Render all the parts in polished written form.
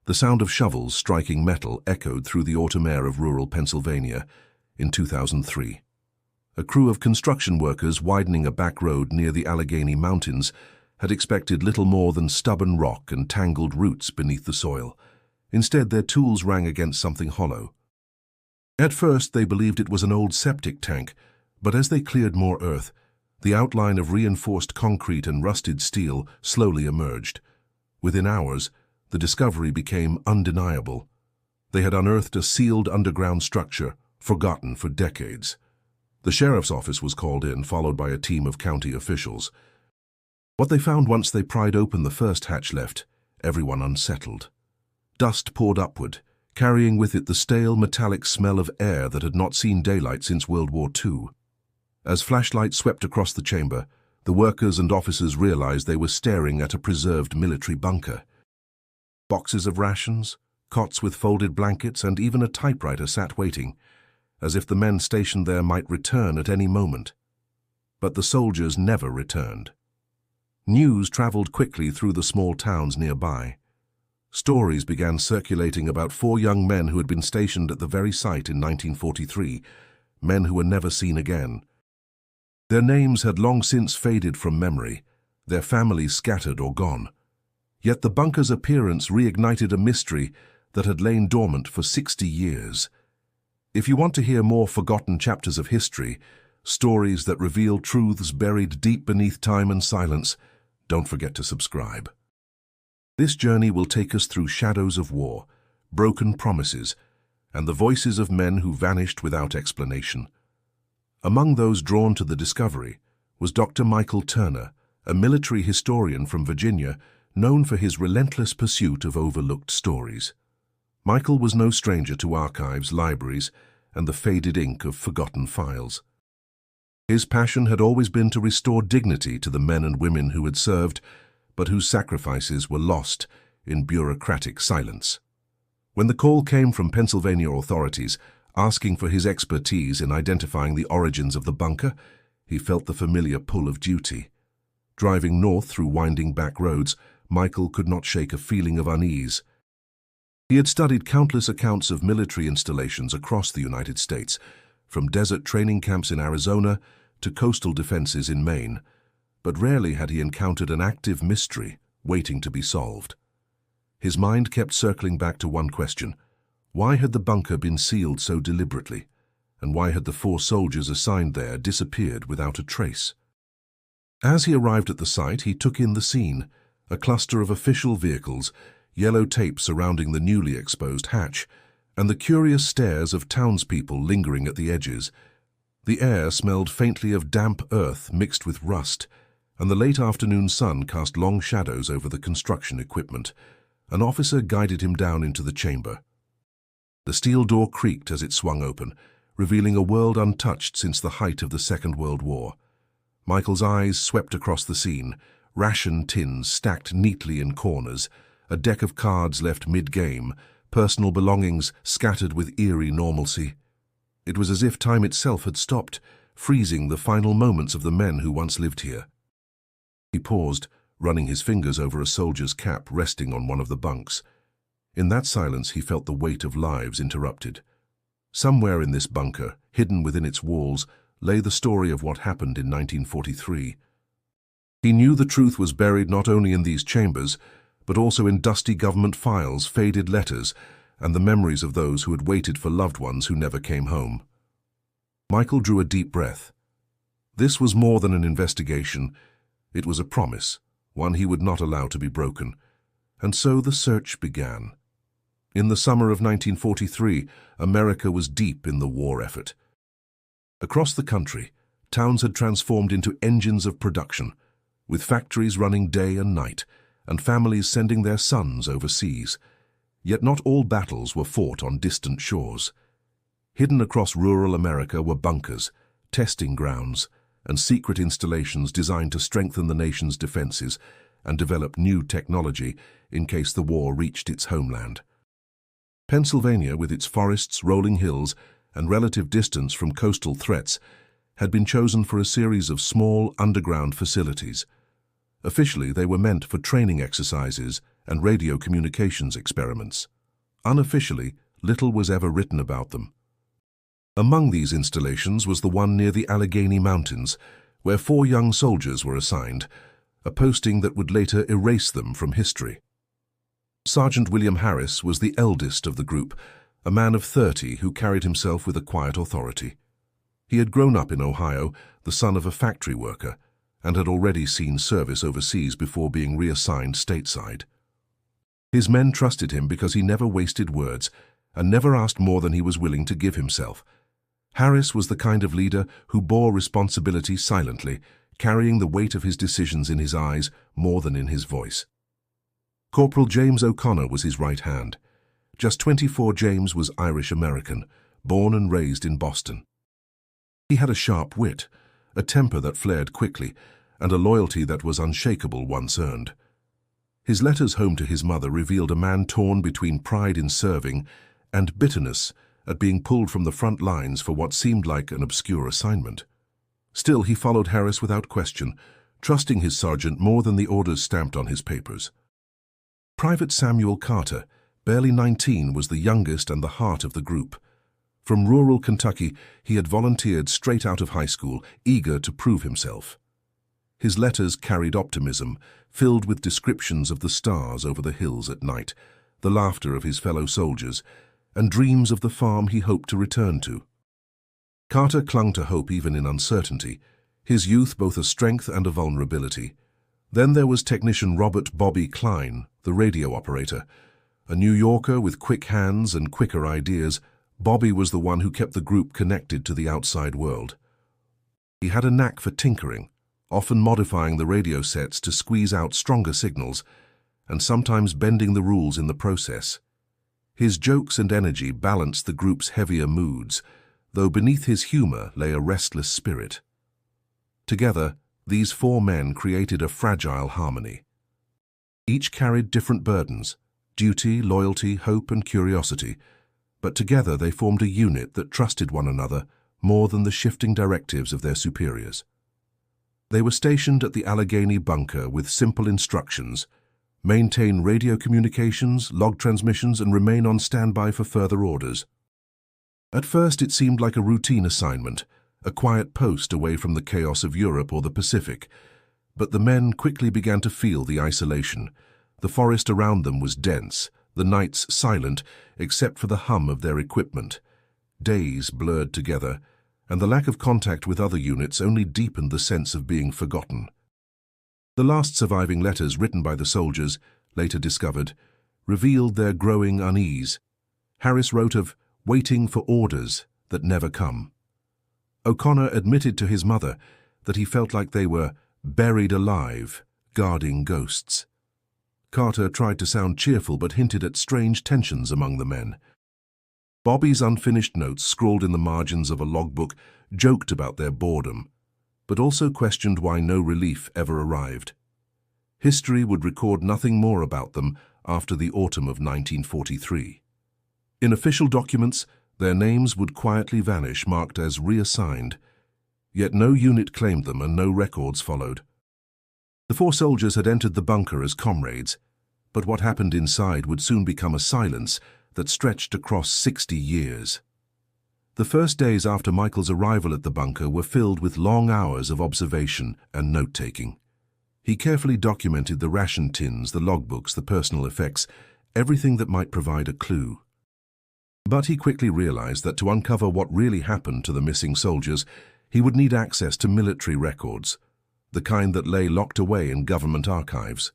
The sound of shovels striking metal echoed through the autumn air of rural Pennsylvania in 2003. A crew of construction workers widening a back road near the Allegheny Mountains had expected little more than stubborn rock and tangled roots beneath the soil. Instead, their tools rang against something hollow. At first, they believed it was an old septic tank, but as they cleared more earth, the outline of reinforced concrete and rusted steel slowly emerged. Within hours, the discovery became undeniable. They had unearthed a sealed underground structure, forgotten for decades. The sheriff's office was called in, followed by a team of county officials. What they found once they pried open the first hatch left everyone unsettled. Dust poured upward, carrying with it the stale metallic smell of air that had not seen daylight since World War II. As flashlights swept across the chamber, the workers and officers realized they were staring at a preserved military bunker. Boxes of rations, cots with folded blankets, and even a typewriter sat waiting, as if the men stationed there might return at any moment. But the soldiers never returned. News traveled quickly through the small towns nearby. Stories began circulating about 4 young men who had been stationed at the very site in 1943, men who were never seen again. Their names had long since faded from memory, their families scattered or gone. Yet the bunker's appearance reignited a mystery that had lain dormant for 60 years. If you want to hear more forgotten chapters of history, stories that reveal truths buried deep beneath time and silence, don't forget to subscribe. This journey will take us through shadows of war, broken promises, and the voices of men who vanished without explanation. Among those drawn to the discovery was Dr. Michael Turner, a military historian from Virginia, known for his relentless pursuit of overlooked stories. Michael was no stranger to archives, libraries, and the faded ink of forgotten files. His passion had always been to restore dignity to the men and women who had served, but whose sacrifices were lost in bureaucratic silence. When the call came from Pennsylvania authorities asking for his expertise in identifying the origins of the bunker, he felt the familiar pull of duty. Driving north through winding back roads, Michael could not shake a feeling of unease. He had studied countless accounts of military installations across the United States, from desert training camps in Arizona to coastal defenses in Maine, but rarely had he encountered an active mystery waiting to be solved. His mind kept circling back to one question: why had the bunker been sealed so deliberately, and why had the 4 soldiers assigned there disappeared without a trace? As he arrived at the site, he took in the scene: a cluster of official vehicles, yellow tape surrounding the newly exposed hatch, and the curious stares of townspeople lingering at the edges. The air smelled faintly of damp earth mixed with rust, and the late afternoon sun cast long shadows over the construction equipment. An officer guided him down into the chamber. The steel door creaked as it swung open, revealing a world untouched since the height of the Second World War. Michael's eyes swept across the scene: ration tins stacked neatly in corners, a deck of cards left mid-game, personal belongings scattered with eerie normalcy. It was as if time itself had stopped, freezing the final moments of the men who once lived here. He paused, running his fingers over a soldier's cap resting on one of the bunks. In that silence, he felt the weight of lives interrupted. Somewhere in this bunker, hidden within its walls, lay the story of what happened in 1943. He knew the truth was buried not only in these chambers, but also in dusty government files, faded letters, and the memories of those who had waited for loved ones who never came home. Michael drew a deep breath. This was more than an investigation. It was a promise, one he would not allow to be broken. And so the search began. In the summer of 1943, America was deep in the war effort. Across the country, towns had transformed into engines of production, with factories running day and night, and families sending their sons overseas. Yet not all battles were fought on distant shores. Hidden across rural America were bunkers, testing grounds, and secret installations designed to strengthen the nation's defenses and develop new technology in case the war reached its homeland. Pennsylvania, with its forests, rolling hills, and relative distance from coastal threats, had been chosen for a series of small underground facilities. Officially, they were meant for training exercises and radio communications experiments. Unofficially, little was ever written about them. Among these installations was the one near the Allegheny Mountains, where 4 young soldiers were assigned, a posting that would later erase them from history. Sergeant William Harris was the eldest of the group, a man of 30 who carried himself with a quiet authority. He had grown up in Ohio, the son of a factory worker, and had already seen service overseas before being reassigned stateside. His men trusted him because he never wasted words and never asked more than he was willing to give himself. Harris was the kind of leader who bore responsibility silently, carrying the weight of his decisions in his eyes more than in his voice. Corporal James O'Connor was his right hand. Just 24, James was Irish-American, born and raised in Boston. He had a sharp wit, a temper that flared quickly, and a loyalty that was unshakable once earned. His letters home to his mother revealed a man torn between pride in serving and bitterness at being pulled from the front lines for what seemed like an obscure assignment. Still, he followed Harris without question, trusting his sergeant more than the orders stamped on his papers. Private Samuel Carter, barely 19, was the youngest and the heart of the group. From rural Kentucky, he had volunteered straight out of high school, eager to prove himself. His letters carried optimism, filled with descriptions of the stars over the hills at night, the laughter of his fellow soldiers, and dreams of the farm he hoped to return to. Carter clung to hope even in uncertainty, his youth both a strength and a vulnerability. Then there was technician Robert "Bobby" Klein, the radio operator. A New Yorker with quick hands and quicker ideas, Bobby was the one who kept the group connected to the outside world. He had a knack for tinkering, often modifying the radio sets to squeeze out stronger signals, and sometimes bending the rules in the process. His jokes and energy balanced the group's heavier moods, though beneath his humor lay a restless spirit. Together, these 4 men created a fragile harmony. Each carried different burdens: duty, loyalty, hope, and curiosity, but together they formed a unit that trusted one another more than the shifting directives of their superiors. They were stationed at the Allegheny bunker with simple instructions: maintain radio communications, log transmissions, and remain on standby for further orders. At first it seemed like a routine assignment, a quiet post away from the chaos of Europe or the Pacific, but the men quickly began to feel the isolation. The forest around them was dense, the nights silent except for the hum of their equipment. Days blurred together, and the lack of contact with other units only deepened the sense of being forgotten. The last surviving letters written by the soldiers, later discovered, revealed their growing unease. Harris wrote of waiting for orders that never come. O'Connor admitted to his mother that he felt like they were buried alive, guarding ghosts. Carter tried to sound cheerful but hinted at strange tensions among the men. Bobby's unfinished notes, scrawled in the margins of a logbook, joked about their boredom, but also questioned why no relief ever arrived. History would record nothing more about them after the autumn of 1943. In official documents, their names would quietly vanish, marked as reassigned, yet no unit claimed them and no records followed. The 4 soldiers had entered the bunker as comrades, but what happened inside would soon become a silence that stretched across 60 years. The first days after Michael's arrival at the bunker were filled with long hours of observation and note-taking. He carefully documented the ration tins, the logbooks, the personal effects, everything that might provide a clue. But he quickly realized that to uncover what really happened to the missing soldiers, he would need access to military records, the kind that lay locked away in government archives.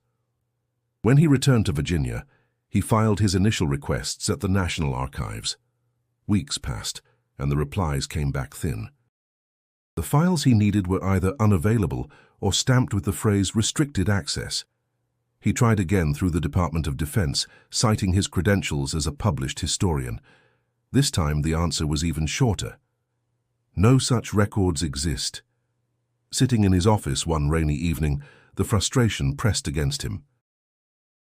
When he returned to Virginia, he filed his initial requests at the National Archives. Weeks passed, and the replies came back thin. The files he needed were either unavailable or stamped with the phrase "restricted access." He tried again through the Department of Defense, citing his credentials as a published historian. This time the answer was even shorter. No such records exist. Sitting in his office one rainy evening, the frustration pressed against him.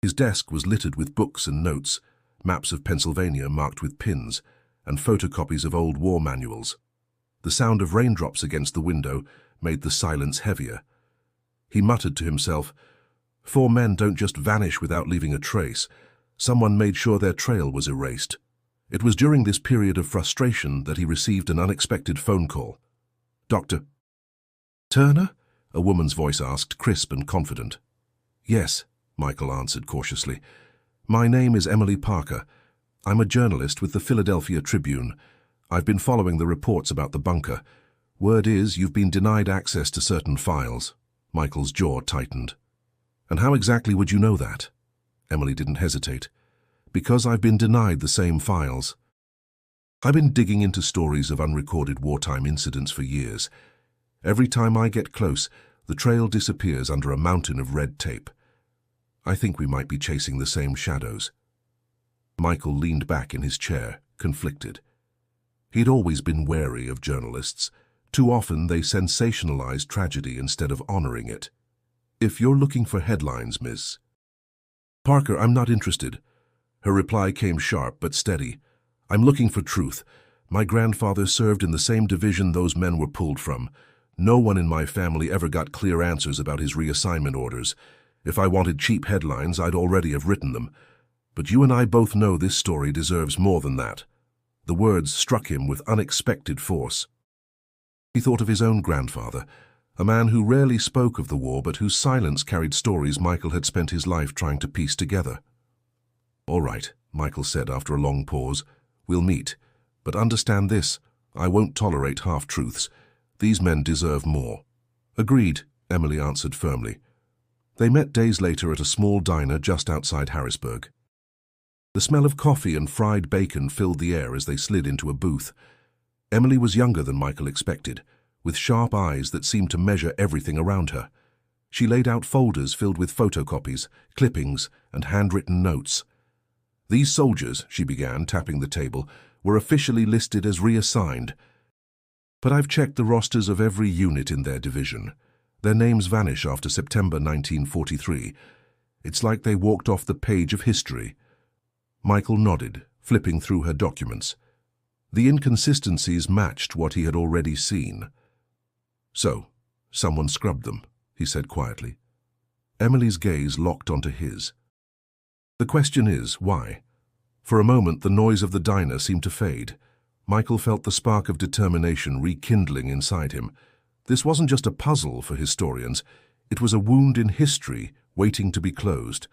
His desk was littered with books and notes, maps of Pennsylvania marked with pins, and photocopies of old war manuals. The sound of raindrops against the window made the silence heavier. He muttered to himself, 4 men don't just vanish without leaving a trace. Someone made sure their trail was erased. It was during this period of frustration that he received an unexpected phone call. "Dr. Turner?" a woman's voice asked, crisp and confident. "Yes," Michael answered cautiously. "My name is Emily Parker. I'm a journalist with the Philadelphia Tribune. I've been following the reports about the bunker. Word is you've been denied access to certain files." Michael's jaw tightened. "And how exactly would you know that?" Emily didn't hesitate. "Because I've been denied the same files. I've been digging into stories of unrecorded wartime incidents for years. Every time I get close, the trail disappears under a mountain of red tape. I think we might be chasing the same shadows." Michael leaned back in his chair, conflicted. He'd always been wary of journalists. Too often they sensationalize tragedy instead of honoring it. "If you're looking for headlines, Miss Parker, I'm not interested." Her reply came sharp but steady. "I'm looking for truth. My grandfather served in the same division those men were pulled from. No one in my family ever got clear answers about his reassignment orders. If I wanted cheap headlines, I'd already have written them. But you and I both know this story deserves more than that." The words struck him with unexpected force. He thought of his own grandfather, a man who rarely spoke of the war but whose silence carried stories Michael had spent his life trying to piece together. "All right," Michael said after a long pause. "We'll meet. But understand this, I won't tolerate half-truths. These men deserve more." "Agreed," Emily answered firmly. They met days later at a small diner just outside Harrisburg. The smell of coffee and fried bacon filled the air as they slid into a booth. Emily was younger than Michael expected, with sharp eyes that seemed to measure everything around her. She laid out folders filled with photocopies, clippings, and handwritten notes. "These soldiers," she began, tapping the table, "were officially listed as reassigned. But I've checked the rosters of every unit in their division. Their names vanish after September 1943. It's like they walked off the page of history." Michael nodded, flipping through her documents. The inconsistencies matched what he had already seen. "So, someone scrubbed them," he said quietly. Emily's gaze locked onto his. "The question is, why?" For a moment, the noise of the diner seemed to fade. Michael felt the spark of determination rekindling inside him. This wasn't just a puzzle for historians. It was a wound in history waiting to be closed.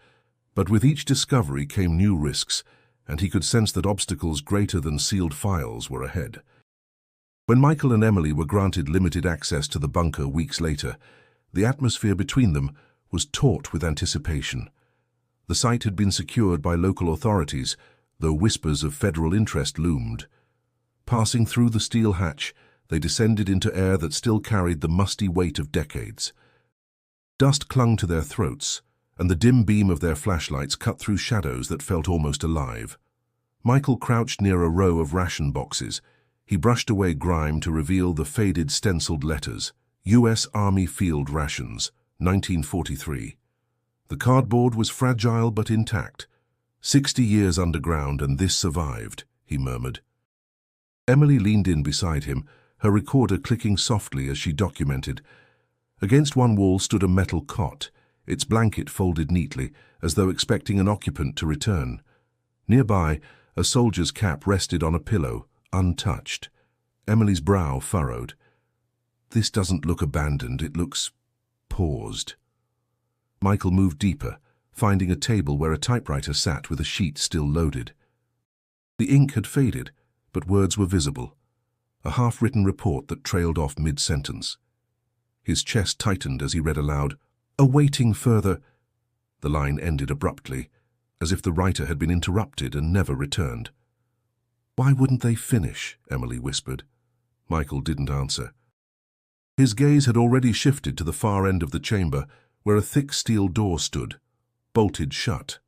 But with each discovery came new risks, and he could sense that obstacles greater than sealed files were ahead. When Michael and Emily were granted limited access to the bunker weeks later, the atmosphere between them was taut with anticipation. The site had been secured by local authorities, though whispers of federal interest loomed. Passing through the steel hatch, they descended into air that still carried the musty weight of decades. Dust clung to their throats, and the dim beam of their flashlights cut through shadows that felt almost alive. Michael crouched near a row of ration boxes. He brushed away grime to reveal the faded stenciled letters, U.S. Army Field Rations, 1943. The cardboard was fragile but intact. 60 years underground and this survived, he murmured. Emily leaned in beside him, her recorder clicking softly as she documented. Against one wall stood a metal cot, its blanket folded neatly, as though expecting an occupant to return. Nearby, a soldier's cap rested on a pillow, untouched. Emily's brow furrowed. "This doesn't look abandoned, it looks paused." Michael moved deeper, finding a table where a typewriter sat with a sheet still loaded. The ink had faded, but words were visible, a half-written report that trailed off mid-sentence. His chest tightened as he read aloud, "Awaiting further—" The line ended abruptly, as if the writer had been interrupted and never returned. "Why wouldn't they finish?" Emily whispered. Michael didn't answer. His gaze had already shifted to the far end of the chamber, where a thick steel door stood, bolted shut.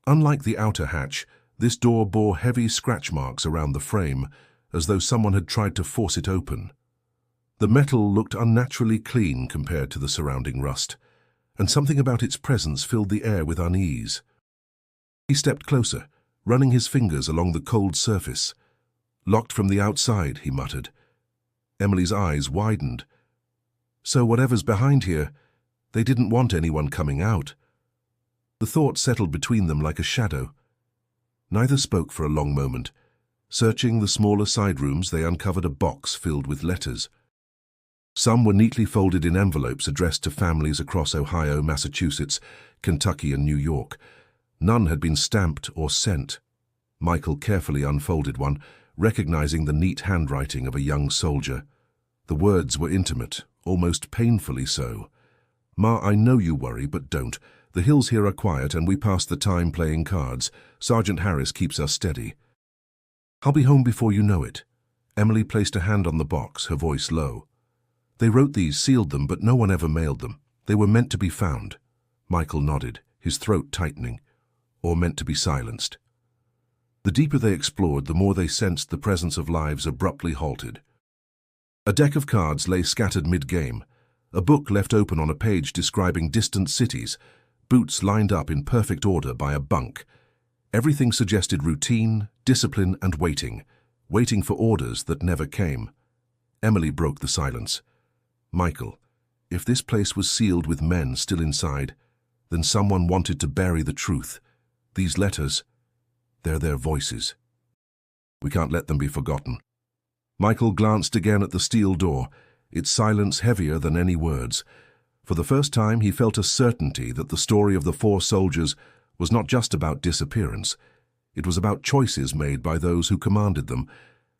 Unlike the outer hatch, this door bore heavy scratch marks around the frame, as though someone had tried to force it open. The metal looked unnaturally clean compared to the surrounding rust, and something about its presence filled the air with unease. He stepped closer, running his fingers along the cold surface. "Locked from the outside," he muttered. Emily's eyes widened. "So whatever's behind here, they didn't want anyone coming out." The thought settled between them like a shadow. Neither spoke for a long moment. Searching the smaller side rooms, they uncovered a box filled with letters. Some were neatly folded in envelopes addressed to families across Ohio, Massachusetts, Kentucky, and New York. None had been stamped or sent. Michael carefully unfolded one, recognizing the neat handwriting of a young soldier. The words were intimate, almost painfully so. "Ma, I know you worry, but don't. The hills here are quiet and we pass the time playing cards. Sergeant Harris keeps us steady. I'll be home before you know it." Emily placed a hand on the box, her voice low. "They wrote these, sealed them, but no one ever mailed them. They were meant to be found." Michael nodded, his throat tightening. "Or meant to be silenced." The deeper they explored, the more they sensed the presence of lives abruptly halted. A deck of cards lay scattered mid-game, a book left open on a page describing distant cities, boots lined up in perfect order by a bunk. Everything suggested routine, discipline, and waiting for orders that never came. Emily broke the silence. "Michael, if this place was sealed with men still inside, then someone wanted to bury the truth. These letters, they're their voices. We can't let them be forgotten." Michael glanced again at the steel door, its silence heavier than any words. For the first time, he felt a certainty that the story of the 4 soldiers was not just about disappearance. It was about choices made by those who commanded them,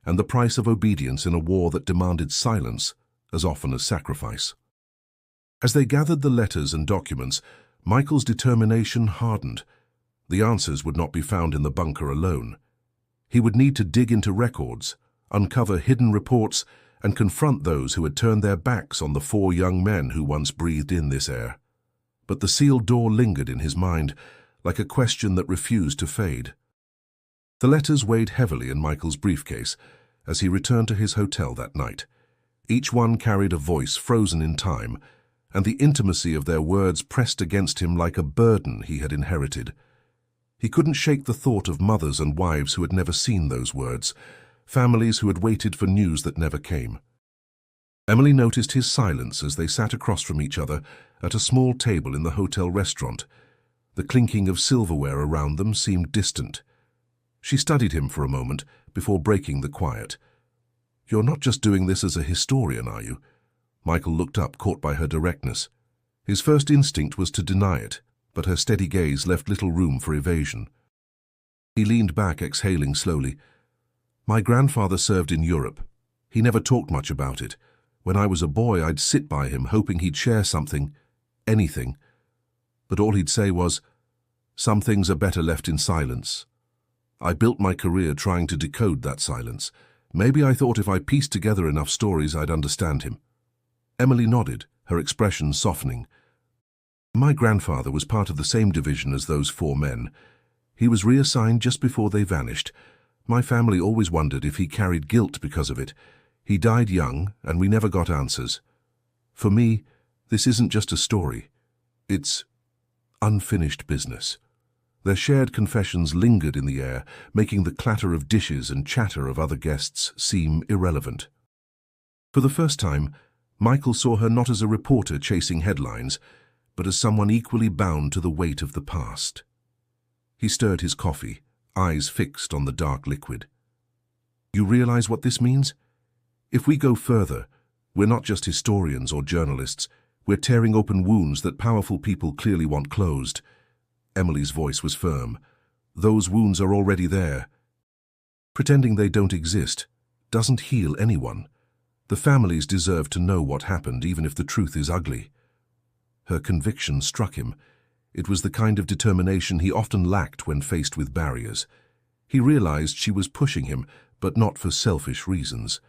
and the price of obedience in a war that demanded silence as often as sacrifice. As they gathered the letters and documents, Michael's determination hardened. The answers would not be found in the bunker alone. He would need to dig into records, uncover hidden reports, and confront those who had turned their backs on the 4 young men who once breathed in this air. But the sealed door lingered in his mind, like a question that refused to fade. The letters weighed heavily in Michael's briefcase as he returned to his hotel that night. Each one carried a voice frozen in time, and the intimacy of their words pressed against him like a burden he had inherited. He couldn't shake the thought of mothers and wives who had never seen those words, families who had waited for news that never came. Emily noticed his silence as they sat across from each other at a small table in the hotel restaurant. The clinking of silverware around them seemed distant. She studied him for a moment before breaking the quiet. "You're not just doing this as a historian, are you?" Michael looked up, caught by her directness. His first instinct was to deny it, but her steady gaze left little room for evasion. He leaned back, exhaling slowly. "My grandfather served in Europe. He never talked much about it. When I was a boy, I'd sit by him, hoping he'd share something, anything. But all he'd say was, 'Some things are better left in silence.' I built my career trying to decode that silence. Maybe I thought if I pieced together enough stories, I'd understand him." Emily nodded, her expression softening. "My grandfather was part of the same division as those 4 men. He was reassigned just before they vanished. My family always wondered if he carried guilt because of it. He died young, and we never got answers. For me, this isn't just a story. It's unfinished business." Their shared confessions lingered in the air, making the clatter of dishes and chatter of other guests seem irrelevant. For the first time, Michael saw her not as a reporter chasing headlines, but as someone equally bound to the weight of the past. He stirred his coffee, eyes fixed on the dark liquid. "You realize what this means? If we go further, we're not just historians or journalists. We're tearing open wounds that powerful people clearly want closed." Emily's voice was firm. "Those wounds are already there. Pretending they don't exist doesn't heal anyone. The families deserve to know what happened, even if the truth is ugly." Her conviction struck him. It was the kind of determination he often lacked when faced with barriers. He realized she was pushing him, but not for selfish reasons.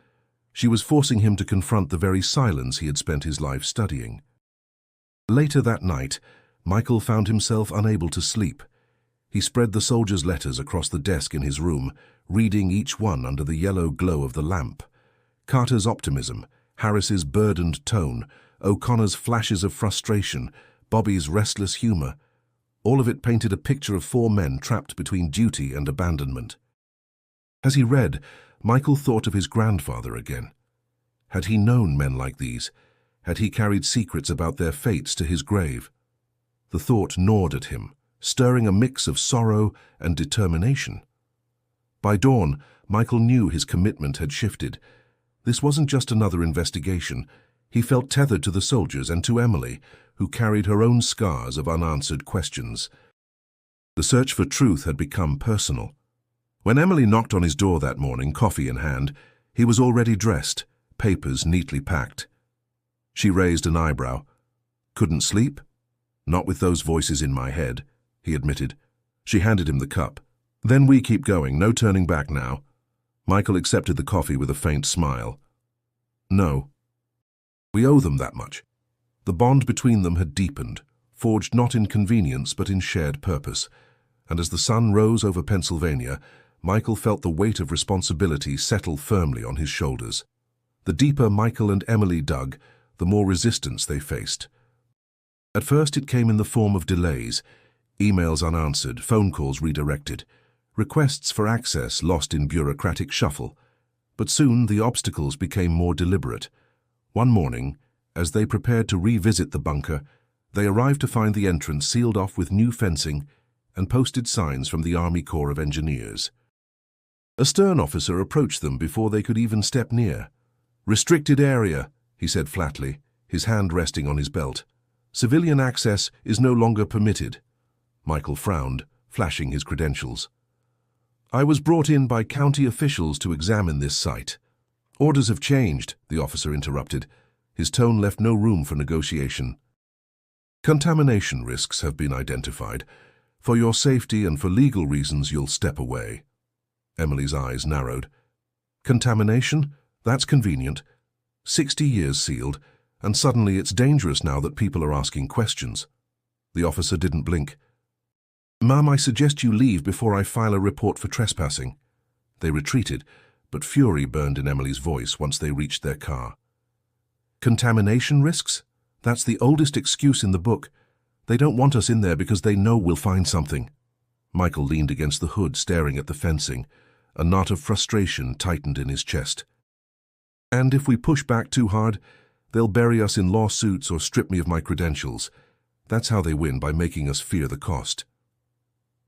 She was forcing him to confront the very silence he had spent his life studying. Later that night, Michael found himself unable to sleep. He spread the soldiers' letters across the desk in his room, reading each one under the yellow glow of the lamp. Carter's optimism, Harris's burdened tone, O'Connor's flashes of frustration, Bobby's restless humor. All of it painted a picture of 4 men trapped between duty and abandonment. As he read, Michael thought of his grandfather again. Had he known men like these? Had he carried secrets about their fates to his grave? The thought gnawed at him, stirring a mix of sorrow and determination. By dawn, Michael knew his commitment had shifted. This wasn't just another investigation. He felt tethered to the soldiers and to Emily, who carried her own scars of unanswered questions. The search for truth had become personal. When Emily knocked on his door that morning, coffee in hand, he was already dressed, papers neatly packed. She raised an eyebrow. "Couldn't sleep?" "Not with those voices in my head," he admitted. She handed him the cup. "Then we keep going, no turning back now." Michael accepted the coffee with a faint smile. "No. We owe them that much." The bond between them had deepened, forged not in convenience but in shared purpose, and as the sun rose over Pennsylvania, Michael felt the weight of responsibility settle firmly on his shoulders. The deeper Michael and Emily dug, the more resistance they faced. At first it came in the form of delays, emails unanswered, phone calls redirected, requests for access lost in bureaucratic shuffle. But soon the obstacles became more deliberate. One morning, as they prepared to revisit the bunker, they arrived to find the entrance sealed off with new fencing and posted signs from the Army Corps of Engineers. A stern officer approached them before they could even step near. "Restricted area," he said flatly, his hand resting on his belt. "Civilian access is no longer permitted." Michael frowned, flashing his credentials. "I was brought in by county officials to examine this site." "Orders have changed," the officer interrupted. His tone left no room for negotiation. "Contamination risks have been identified. For your safety and for legal reasons, you'll step away." Emily's eyes narrowed. "Contamination? That's convenient. 60 years sealed, and suddenly it's dangerous now that people are asking questions." The officer didn't blink. "Ma'am, I suggest you leave before I file a report for trespassing." They retreated, but fury burned in Emily's voice once they reached their car. "Contamination risks? That's the oldest excuse in the book. They don't want us in there because they know we'll find something." Michael leaned against the hood, staring at the fencing. A knot of frustration tightened in his chest. "And if we push back too hard, they'll bury us in lawsuits or strip me of my credentials. That's how they win, by making us fear the cost."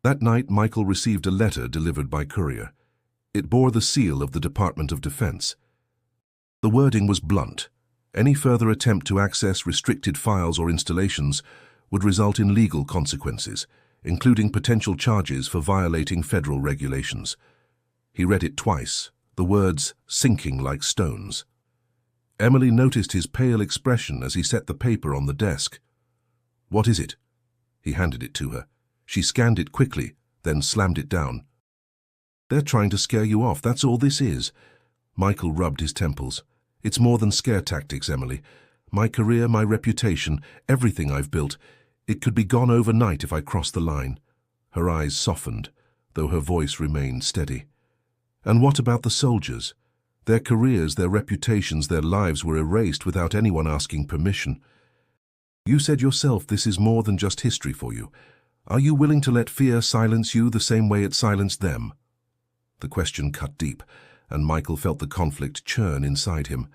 That night, Michael received a letter delivered by courier. It bore the seal of the Department of Defense. The wording was blunt. Any further attempt to access restricted files or installations would result in legal consequences, including potential charges for violating federal regulations. He read it twice, the words sinking like stones. Emily noticed his pale expression as he set the paper on the desk. "What is it?" He handed it to her. She scanned it quickly, then slammed it down. "They're trying to scare you off, that's all this is." Michael rubbed his temples. "It's more than scare tactics, Emily. My career, my reputation, everything I've built, it could be gone overnight if I crossed the line." Her eyes softened, though her voice remained steady. "And what about the soldiers? Their careers, their reputations, their lives were erased without anyone asking permission. You said yourself this is more than just history for you. Are you willing to let fear silence you the same way it silenced them?" The question cut deep, and Michael felt the conflict churn inside him.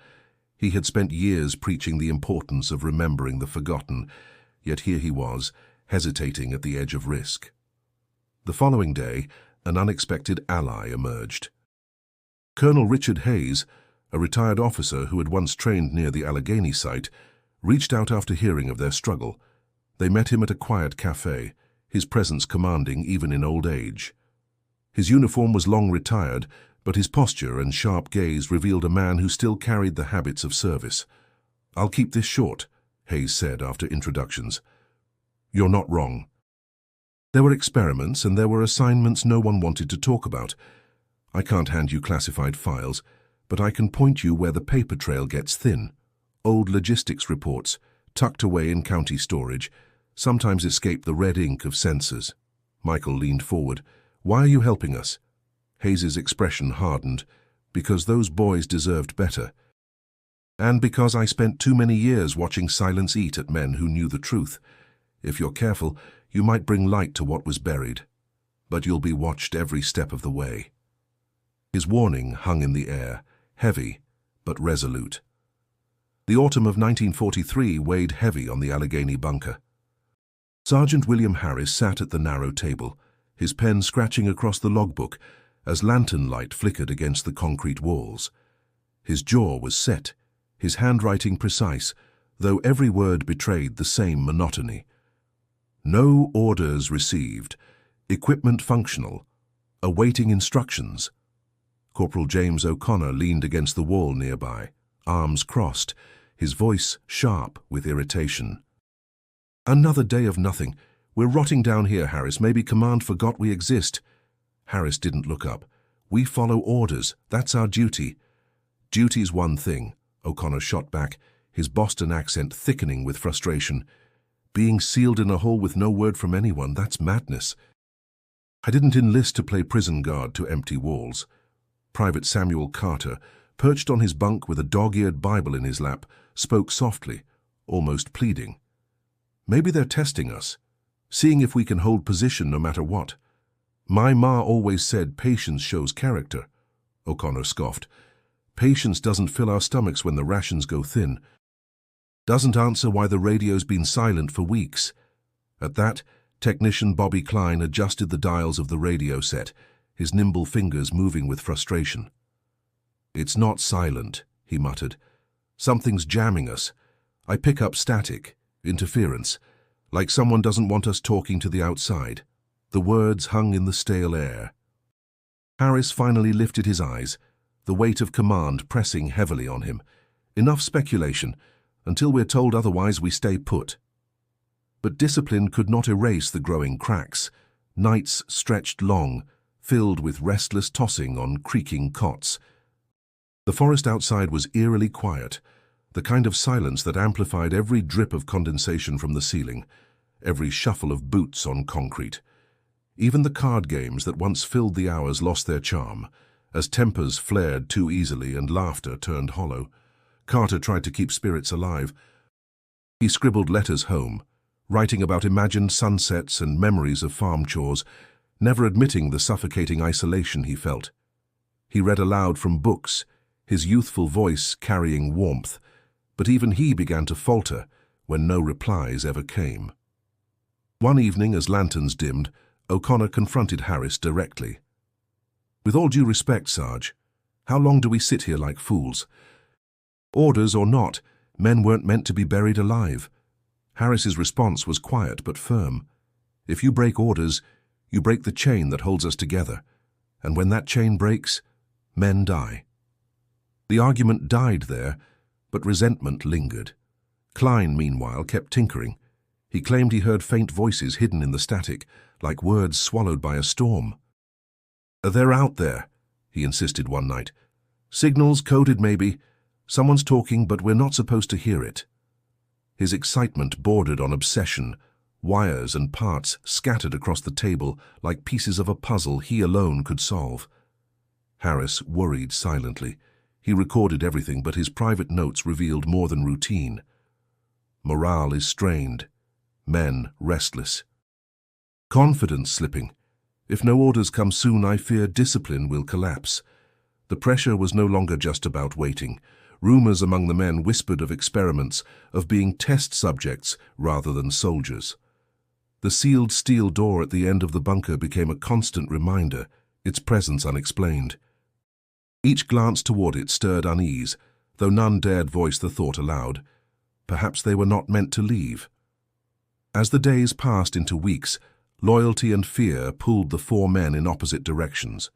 He had spent years preaching the importance of remembering the forgotten, yet here he was, hesitating at the edge of risk. The following day, an unexpected ally emerged. Colonel Richard Hayes, a retired officer who had once trained near the Allegheny site, reached out after hearing of their struggle. They met him at a quiet cafe, his presence commanding even in old age. His uniform was long retired, but his posture and sharp gaze revealed a man who still carried the habits of service. "I'll keep this short," Hayes said after introductions. "You're not wrong. There were experiments and there were assignments no one wanted to talk about. I can't hand you classified files, but I can point you where the paper trail gets thin. Old logistics reports, tucked away in county storage, sometimes escape the red ink of censors." Michael leaned forward. "Why are you helping us?" Hayes's expression hardened. "Because those boys deserved better. And because I spent too many years watching silence eat at men who knew the truth. If you're careful, you might bring light to what was buried. But you'll be watched every step of the way." His warning hung in the air, heavy but resolute. The autumn of 1943 weighed heavy on the Allegheny bunker. Sergeant William Harris sat at the narrow table, his pen scratching across the logbook as lantern light flickered against the concrete walls. His jaw was set, his handwriting precise, though every word betrayed the same monotony. No orders received, equipment functional, awaiting instructions. Corporal James O'Connor leaned against the wall nearby, arms crossed, his voice sharp with irritation. "Another day of nothing. We're rotting down here, Harris. Maybe command forgot we exist." Harris didn't look up. "We follow orders. That's our duty." "Duty's one thing," O'Connor shot back, his Boston accent thickening with frustration. "Being sealed in a hole with no word from anyone, that's madness. I didn't enlist to play prison guard to empty walls." Private Samuel Carter, perched on his bunk with a dog-eared Bible in his lap, spoke softly, almost pleading. "Maybe they're testing us, seeing if we can hold position no matter what. My ma always said patience shows character," O'Connor scoffed. "Patience doesn't fill our stomachs when the rations go thin. Doesn't answer why the radio's been silent for weeks." At that, technician Bobby Klein adjusted the dials of the radio set, his nimble fingers moving with frustration. "It's not silent," he muttered. "Something's jamming us. I pick up static, interference, like someone doesn't want us talking to the outside." The words hung in the stale air. Harris finally lifted his eyes, the weight of command pressing heavily on him. "Enough speculation. Until we're told otherwise, we stay put." But discipline could not erase the growing cracks. Nights stretched long, filled with restless tossing on creaking cots. The forest outside was eerily quiet, the kind of silence that amplified every drip of condensation from the ceiling, every shuffle of boots on concrete. Even the card games that once filled the hours lost their charm, as tempers flared too easily and laughter turned hollow. Carter tried to keep spirits alive. He scribbled letters home, writing about imagined sunsets and memories of farm chores, never admitting the suffocating isolation he felt. He read aloud from books, his youthful voice carrying warmth, but even he began to falter when no replies ever came. One evening, as lanterns dimmed, O'Connor confronted Harris directly. "With all due respect, Sarge, how long do we sit here like fools? Orders or not, men weren't meant to be buried alive." Harris's response was quiet but firm. "If you break orders, you break the chain that holds us together, and when that chain breaks, men die." The argument died there, but resentment lingered. Klein, meanwhile, kept tinkering. He claimed he heard faint voices hidden in the static, like words swallowed by a storm. "They're out there," he insisted one night. "Signals coded maybe. Someone's talking, but we're not supposed to hear it." His excitement bordered on obsession, wires and parts scattered across the table like pieces of a puzzle he alone could solve. Harris worried silently. He recorded everything, but his private notes revealed more than routine. Morale is strained. Men restless. Confidence slipping. If no orders come soon, I fear discipline will collapse. The pressure was no longer just about waiting. Rumors among the men whispered of experiments, of being test subjects rather than soldiers. The sealed steel door at the end of the bunker became a constant reminder, its presence unexplained. Each glance toward it stirred unease, though none dared voice the thought aloud. Perhaps they were not meant to leave. As the days passed into weeks, loyalty and fear pulled the four men in opposite directions.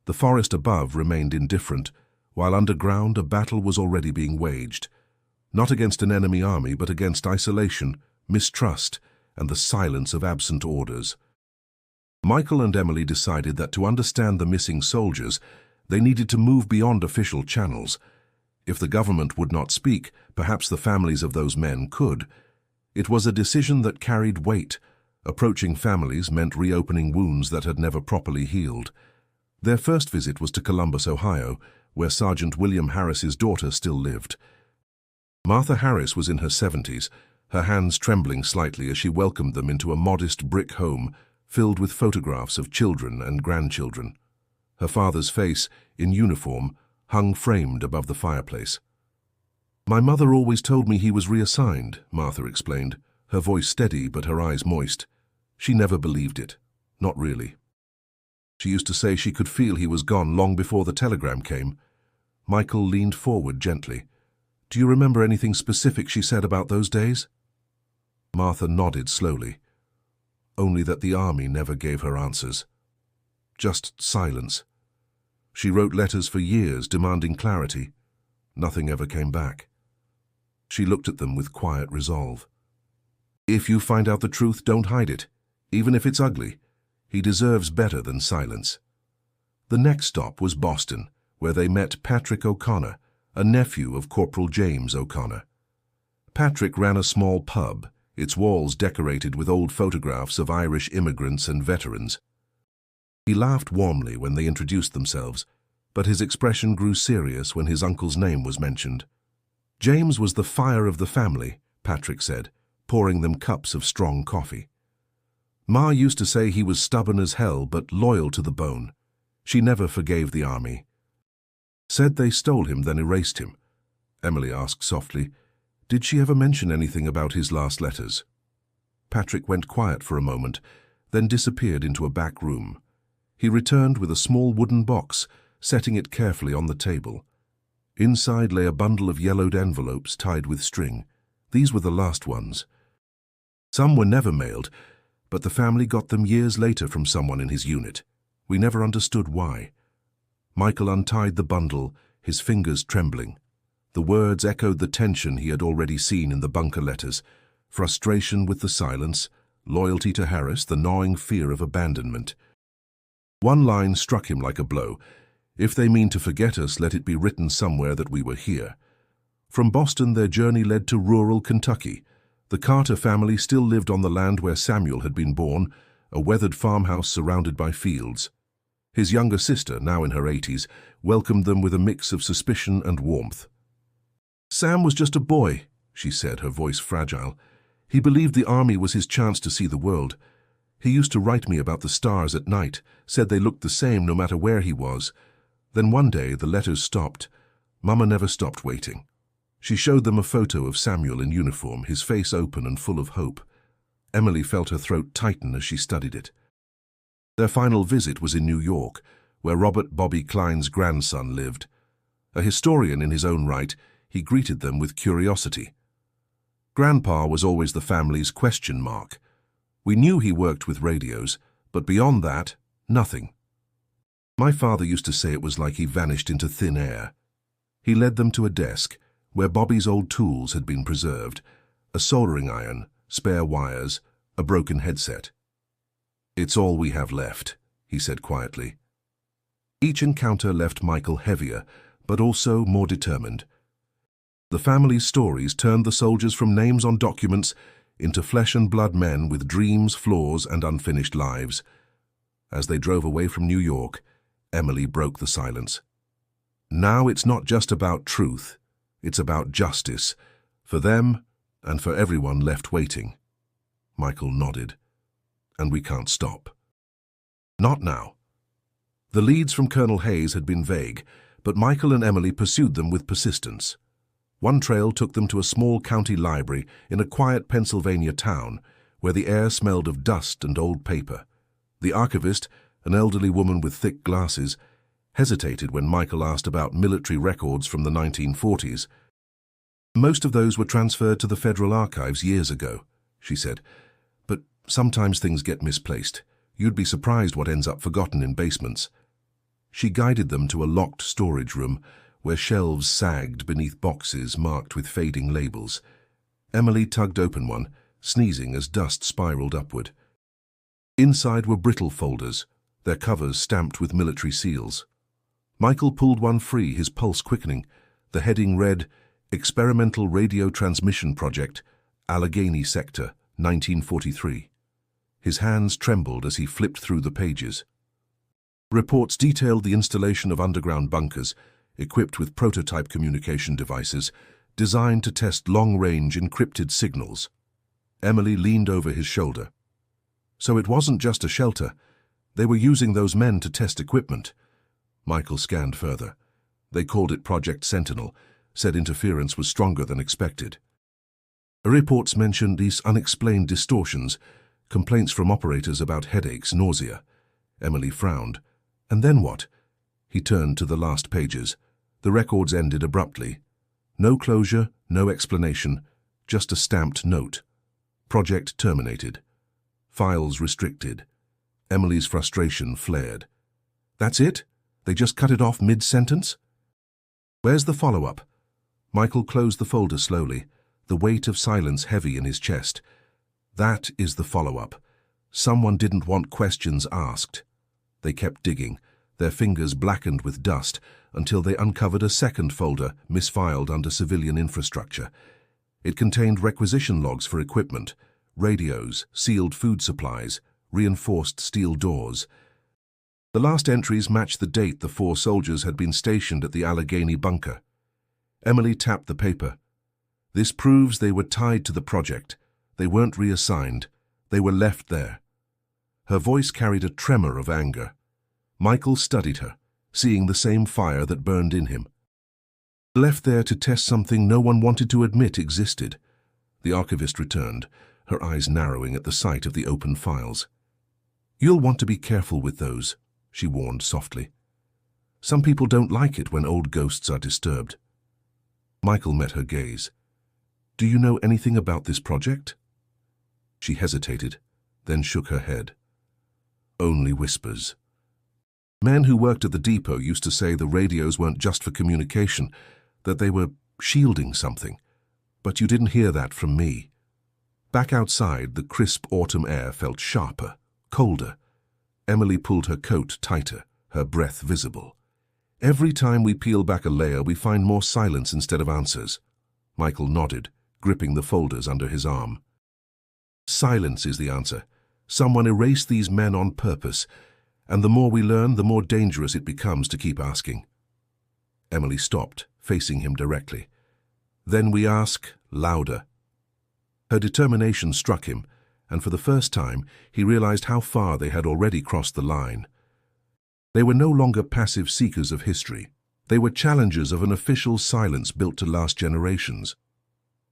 The forest above remained indifferent, while underground a battle was already being waged, not against an enemy army but against isolation, mistrust, and the silence of absent orders. Michael and Emily decided that to understand the missing soldiers, they needed to move beyond official channels. If the government would not speak, perhaps the families of those men could. It was a decision that carried weight. Approaching families meant reopening wounds that had never properly healed. Their first visit was to Columbus, Ohio, where Sergeant William Harris's daughter still lived. Martha Harris was in her 70s, her hands trembling slightly as she welcomed them into a modest brick home filled with photographs of children and grandchildren. Her father's face, in uniform, hung framed above the fireplace. "My mother always told me he was reassigned," Martha explained. her voice steady but her eyes moist. She never believed it. Not really. She used to say she could feel he was gone long before the telegram came. Michael leaned forward gently. Do you remember anything specific she said about those days? Martha nodded slowly. Only that the army never gave her answers. Just silence. She wrote letters for years demanding clarity. Nothing ever came back. She looked at them with quiet resolve. If you find out the truth, don't hide it, even if it's ugly. He deserves better than silence. The next stop was Boston, where they met Patrick O'Connor, a nephew of Corporal James O'Connor. Patrick ran a small pub, its walls decorated with old photographs of Irish immigrants and veterans. He laughed warmly when they introduced themselves, but his expression grew serious when his uncle's name was mentioned. James was the fire of the family, Patrick said, pouring them cups of strong coffee. Ma used to say he was stubborn as hell but loyal to the bone. She never forgave the army. Said they stole him, then erased him. Emily asked softly, did she ever mention anything about his last letters? Patrick went quiet for a moment, then disappeared into a back room. He returned with a small wooden box, setting it carefully on the table. Inside lay a bundle of yellowed envelopes tied with string. These were the last ones. Some were never mailed, but the family got them years later from someone in his unit. We never understood why. Michael untied the bundle, his fingers trembling. The words echoed the tension he had already seen in the bunker letters: frustration with the silence, loyalty to Harris, the gnawing fear of abandonment. One line struck him like a blow. If they mean to forget us, let it be written somewhere that we were here. From Boston, their journey led to rural Kentucky. The Carter family still lived on the land where Samuel had been born, a weathered farmhouse surrounded by fields. His younger sister, now in her 80s, welcomed them with a mix of suspicion and warmth. Sam was just a boy, she said, her voice fragile. He believed the army was his chance to see the world. He used to write me about the stars at night, said they looked the same no matter where he was. Then one day the letters stopped. Mama never stopped waiting. She showed them a photo of Samuel in uniform, his face open and full of hope. Emily felt her throat tighten as she studied it. Their final visit was in New York, where Robert Bobby Klein's grandson lived. A historian in his own right, he greeted them with curiosity. Grandpa was always the family's question mark. We knew he worked with radios, but beyond that, nothing. My father used to say it was like he vanished into thin air. He led them to a desk, where Bobby's old tools had been preserved: a soldering iron, spare wires, a broken headset. It's all we have left, he said quietly. Each encounter left Michael heavier, but also more determined. The family's stories turned the soldiers from names on documents into flesh and blood men with dreams, flaws, and unfinished lives. As they drove away from New York, Emily broke the silence. Now it's not just about truth, it's about justice, for them and for everyone left waiting. Michael nodded. And we can't stop. Not now. The leads from Colonel Hayes had been vague, but Michael and Emily pursued them with persistence. One trail took them to a small county library in a quiet Pennsylvania town, where the air smelled of dust and old paper. The archivist, an elderly woman with thick glasses, hesitated when Michael asked about military records from the 1940s. Most of those were transferred to the Federal Archives years ago, she said. But sometimes things get misplaced. You'd be surprised what ends up forgotten in basements. She guided them to a locked storage room, where shelves sagged beneath boxes marked with fading labels. Emily tugged open one, sneezing as dust spiraled upward. Inside were brittle folders, their covers stamped with military seals. Michael pulled one free, his pulse quickening. The heading read, Experimental Radio Transmission Project, Allegheny Sector, 1943. His hands trembled as he flipped through the pages. Reports detailed the installation of underground bunkers, equipped with prototype communication devices, designed to test long-range encrypted signals. Emily leaned over his shoulder. So it wasn't just a shelter. They were using those men to test equipment. Michael scanned further. They called it Project Sentinel, said interference was stronger than expected. Reports mentioned these unexplained distortions, complaints from operators about headaches, nausea. Emily frowned. And then what? He turned to the last pages. The records ended abruptly. No closure, no explanation, just a stamped note. Project terminated. Files restricted. Emily's frustration flared. That's it? They just cut it off mid-sentence? Where's the follow-up? Michael closed the folder slowly, the weight of silence heavy in his chest. That is the follow-up. Someone didn't want questions asked. They kept digging, their fingers blackened with dust, until they uncovered a second folder misfiled under civilian infrastructure. It contained requisition logs for equipment, radios, sealed food supplies, reinforced steel doors. The last entries matched the date the 4 soldiers had been stationed at the Allegheny bunker. Emily tapped the paper. This proves they were tied to the project. They weren't reassigned. They were left there. Her voice carried a tremor of anger. Michael studied her, seeing the same fire that burned in him. Left there to test something no one wanted to admit existed. The archivist returned, her eyes narrowing at the sight of the open files. You'll want to be careful with those, she warned softly. Some people don't like it when old ghosts are disturbed. Michael met her gaze. Do you know anything about this project? She hesitated, then shook her head. Only whispers. Men who worked at the depot used to say the radios weren't just for communication, that they were shielding something. But you didn't hear that from me. Back outside, the crisp autumn air felt sharper, colder. Emily pulled her coat tighter, her breath visible. Every time we peel back a layer, we find more silence instead of answers. Michael nodded, gripping the folders under his arm. Silence is the answer. Someone erased these men on purpose, and the more we learn, the more dangerous it becomes to keep asking. Emily stopped, facing him directly. Then we ask, louder. Her determination struck him, and for the first time, he realized how far they had already crossed the line. They were no longer passive seekers of history. They were challengers of an official silence built to last generations.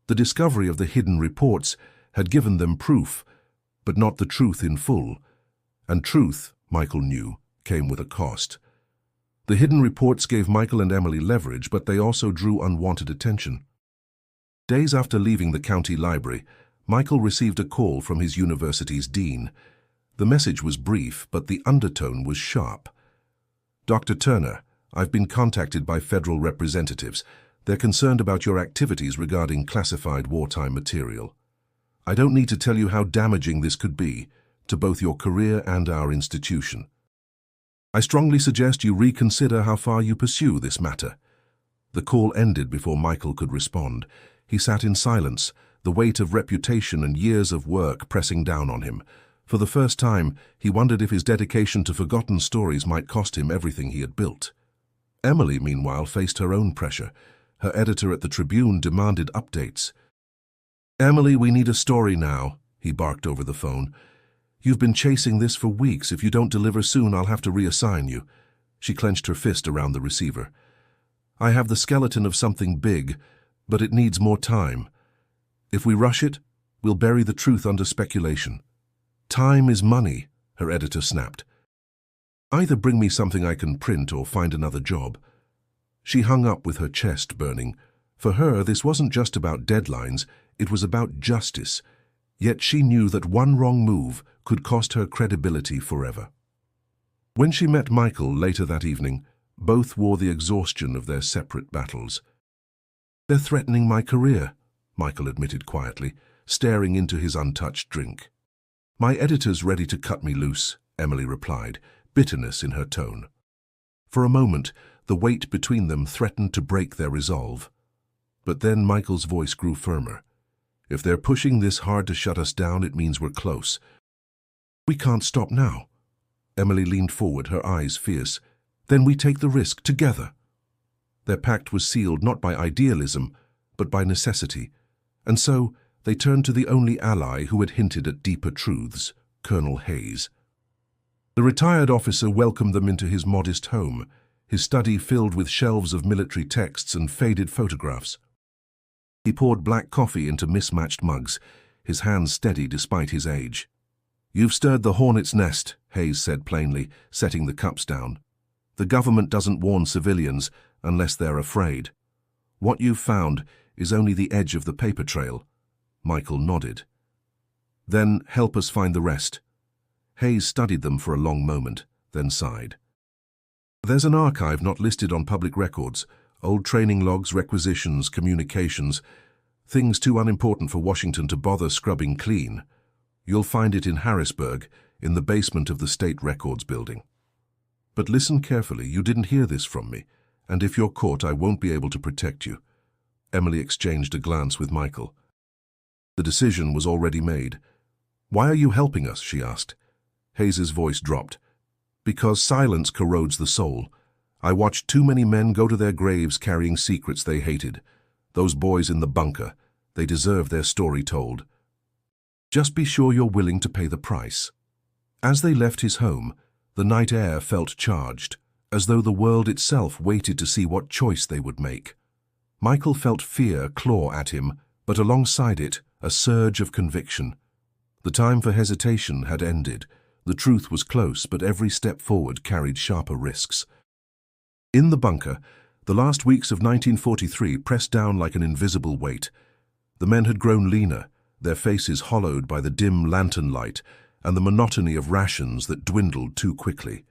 The discovery of the hidden reports had given them proof, but not the truth in full. And truth, Michael knew, came with a cost. The hidden reports gave Michael and Emily leverage, but they also drew unwanted attention. Days after leaving the county library, Michael received a call from his university's dean. The message was brief, but the undertone was sharp. Dr. Turner, I've been contacted by federal representatives. They're concerned about your activities regarding classified wartime material. I don't need to tell you how damaging this could be to both your career and our institution. I strongly suggest you reconsider how far you pursue this matter. The call ended before Michael could respond. He sat in silence, the weight of reputation and years of work pressing down on him. For the first time, he wondered if his dedication to forgotten stories might cost him everything he had built. Emily, meanwhile, faced her own pressure. Her editor at the Tribune demanded updates. Emily, we need a story now, he barked over the phone. You've been chasing this for weeks. If you don't deliver soon, I'll have to reassign you. She clenched her fist around the receiver. I have the skeleton of something big, but it needs more time. If we rush it, we'll bury the truth under speculation. Time is money, her editor snapped. Either bring me something I can print or find another job. She hung up with her chest burning. For her, this wasn't just about deadlines, it was about justice. Yet she knew that one wrong move could cost her credibility forever. When she met Michael later that evening, both wore the exhaustion of their separate battles. They're threatening my career, Michael admitted quietly, staring into his untouched drink. My editor's ready to cut me loose, Emily replied, bitterness in her tone. For a moment, the weight between them threatened to break their resolve. But then Michael's voice grew firmer. If they're pushing this hard to shut us down, it means we're close. We can't stop now. Emily leaned forward, her eyes fierce. Then we take the risk together. Their pact was sealed not by idealism, but by necessity. And so they turned to the only ally who had hinted at deeper truths, Colonel Hayes. The retired officer welcomed them into his modest home, his study filled with shelves of military texts and faded photographs. He poured black coffee into mismatched mugs, his hands steady despite his age. "You've stirred the hornet's nest," Hayes said plainly, setting the cups down. "The government doesn't warn civilians unless they're afraid. What you've found is only the edge of the paper trail." Michael nodded. "Then help us find the rest." Hayes studied them for a long moment, then sighed. "There's an archive not listed on public records, old training logs, requisitions, communications, things too unimportant for Washington to bother scrubbing clean. You'll find it in Harrisburg, in the basement of the State Records building. But listen carefully, you didn't hear this from me, and if you're caught, I won't be able to protect you." Emily exchanged a glance with Michael. The decision was already made. "Why are you helping us?" she asked. Hayes's voice dropped. "Because silence corrodes the soul. I watched too many men go to their graves carrying secrets they hated. Those boys in the bunker, they deserve their story told. Just be sure you're willing to pay the price." As they left his home, the night air felt charged, as though the world itself waited to see what choice they would make. Michael felt fear claw at him, but alongside it, a surge of conviction. The time for hesitation had ended. The truth was close, but every step forward carried sharper risks. In the bunker, the last weeks of 1943 pressed down like an invisible weight. The men had grown leaner, their faces hollowed by the dim lantern light and the monotony of rations that dwindled too quickly.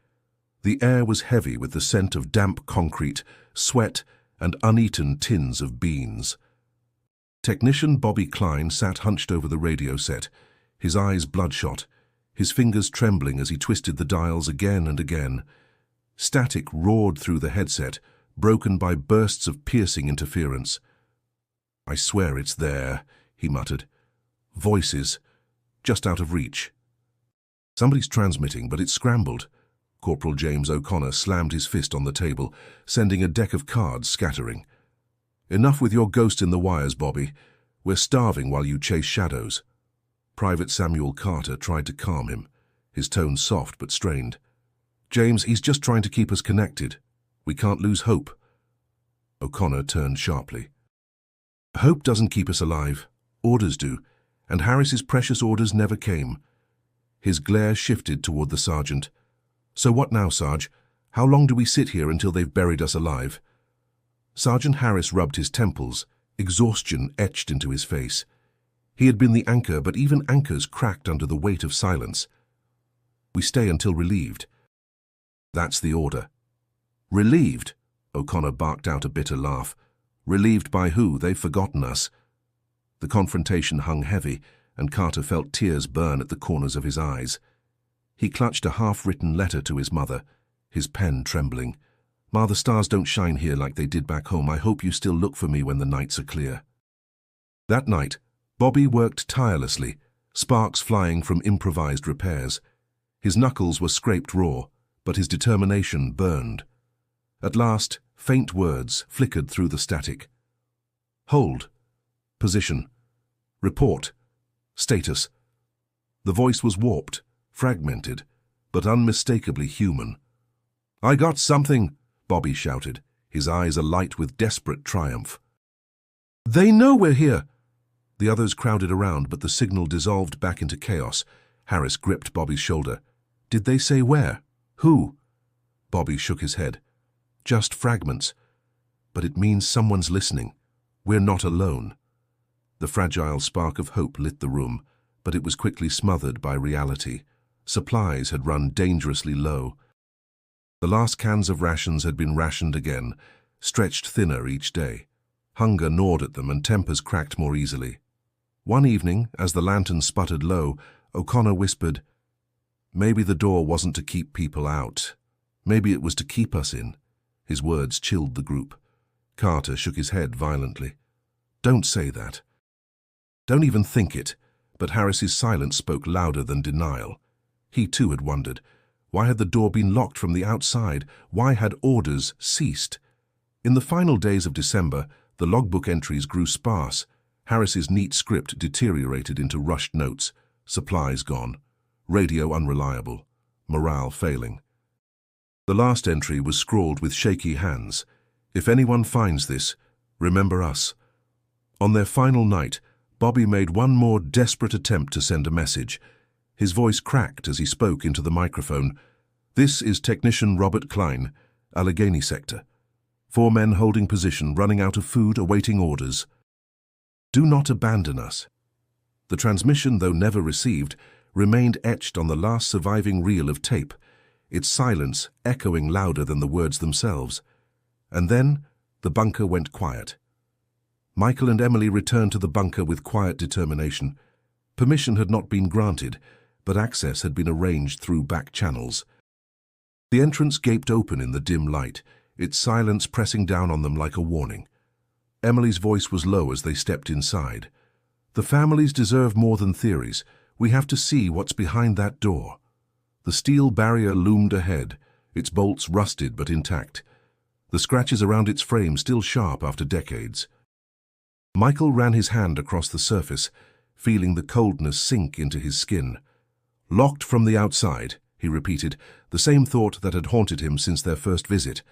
The air was heavy with the scent of damp concrete, sweat, and uneaten tins of beans. Technician Bobby Klein sat hunched over the radio set, his eyes bloodshot, his fingers trembling as he twisted the dials again and again. Static roared through the headset, broken by bursts of piercing interference. "I swear it's there," he muttered. "Voices, just out of reach." "Somebody's transmitting, but it's scrambled." Corporal James O'Connor slammed his fist on the table, sending a deck of cards scattering. "Enough with your ghost in the wires, Bobby. We're starving while you chase shadows." Private Samuel Carter tried to calm him, his tone soft but strained. "James, he's just trying to keep us connected. We can't lose hope." O'Connor turned sharply. "Hope doesn't keep us alive. Orders do, and Harris's precious orders never came." His glare shifted toward the sergeant. "So what now, Sarge? How long do we sit here until they've buried us alive?" Sergeant Harris rubbed his temples, exhaustion etched into his face. He had been the anchor, but even anchors cracked under the weight of silence. "We stay until relieved." "That's the order." "Relieved?" O'Connor barked out a bitter laugh. "Relieved by who? They've forgotten us." The confrontation hung heavy, and Carter felt tears burn at the corners of his eyes. He clutched a half-written letter to his mother, his pen trembling. "Ma, the stars don't shine here like they did back home. I hope you still look for me when the nights are clear." That night, Bobby worked tirelessly, sparks flying from improvised repairs. His knuckles were scraped raw, but his determination burned. At last, faint words flickered through the static. "Hold. Position. Report. Status." The voice was warped, fragmented, but unmistakably human. "I got something," Bobby shouted, his eyes alight with desperate triumph. "They know we're here!" The others crowded around, but the signal dissolved back into chaos. Harris gripped Bobby's shoulder. "Did they say where? Who?" Bobby shook his head. "Just fragments. But it means someone's listening. We're not alone." The fragile spark of hope lit the room, but it was quickly smothered by reality. Supplies had run dangerously low. The last cans of rations had been rationed again, stretched thinner each day. Hunger gnawed at them and tempers cracked more easily. One evening, as the lantern sputtered low, O'Connor whispered, "Maybe the door wasn't to keep people out. Maybe it was to keep us in." His words chilled the group. Carter shook his head violently. "Don't say that. Don't even think it." But Harris's silence spoke louder than denial. He too had wondered. Why had the door been locked from the outside? Why had orders ceased? In the final days of December, the logbook entries grew sparse. Harris's neat script deteriorated into rushed notes. Supplies gone. Radio unreliable. Morale failing. The last entry was scrawled with shaky hands. "If anyone finds this, remember us." On their final night, Bobby made one more desperate attempt to send a message. His voice cracked as he spoke into the microphone. "This is Technician Robert Klein, Allegheny Sector. 4 men holding position, running out of food, awaiting orders. Do not abandon us." The transmission, though never received, remained etched on the last surviving reel of tape, its silence echoing louder than the words themselves. And then the bunker went quiet. Michael and Emily returned to the bunker with quiet determination. Permission had not been granted, but access had been arranged through back channels. The entrance gaped open in the dim light, its silence pressing down on them like a warning. Emily's voice was low as they stepped inside. "The families deserve more than theories. We have to see what's behind that door." The steel barrier loomed ahead, its bolts rusted but intact, the scratches around its frame still sharp after decades. Michael ran his hand across the surface, feeling the coldness sink into his skin. "Locked from the outside," he repeated, the same thought that had haunted him since their first visit.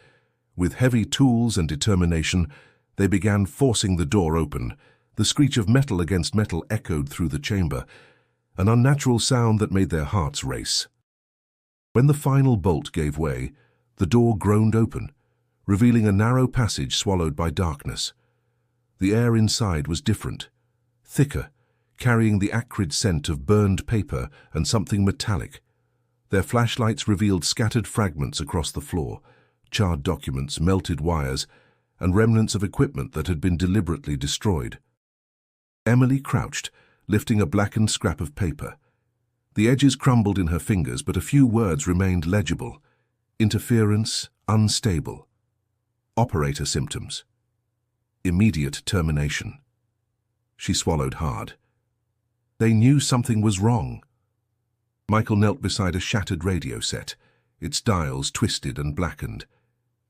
With heavy tools and determination, they began forcing the door open. The screech of metal against metal echoed through the chamber, an unnatural sound that made their hearts race. When the final bolt gave way, the door groaned open, revealing a narrow passage swallowed by darkness. The air inside was different, thicker, carrying the acrid scent of burned paper and something metallic. Their flashlights revealed scattered fragments across the floor, charred documents, melted wires, and remnants of equipment that had been deliberately destroyed. Emily crouched, lifting a blackened scrap of paper. The edges crumbled in her fingers, but a few words remained legible. Interference, unstable. Operator symptoms. Immediate termination. She swallowed hard. They knew something was wrong. Michael knelt beside a shattered radio set, its dials twisted and blackened.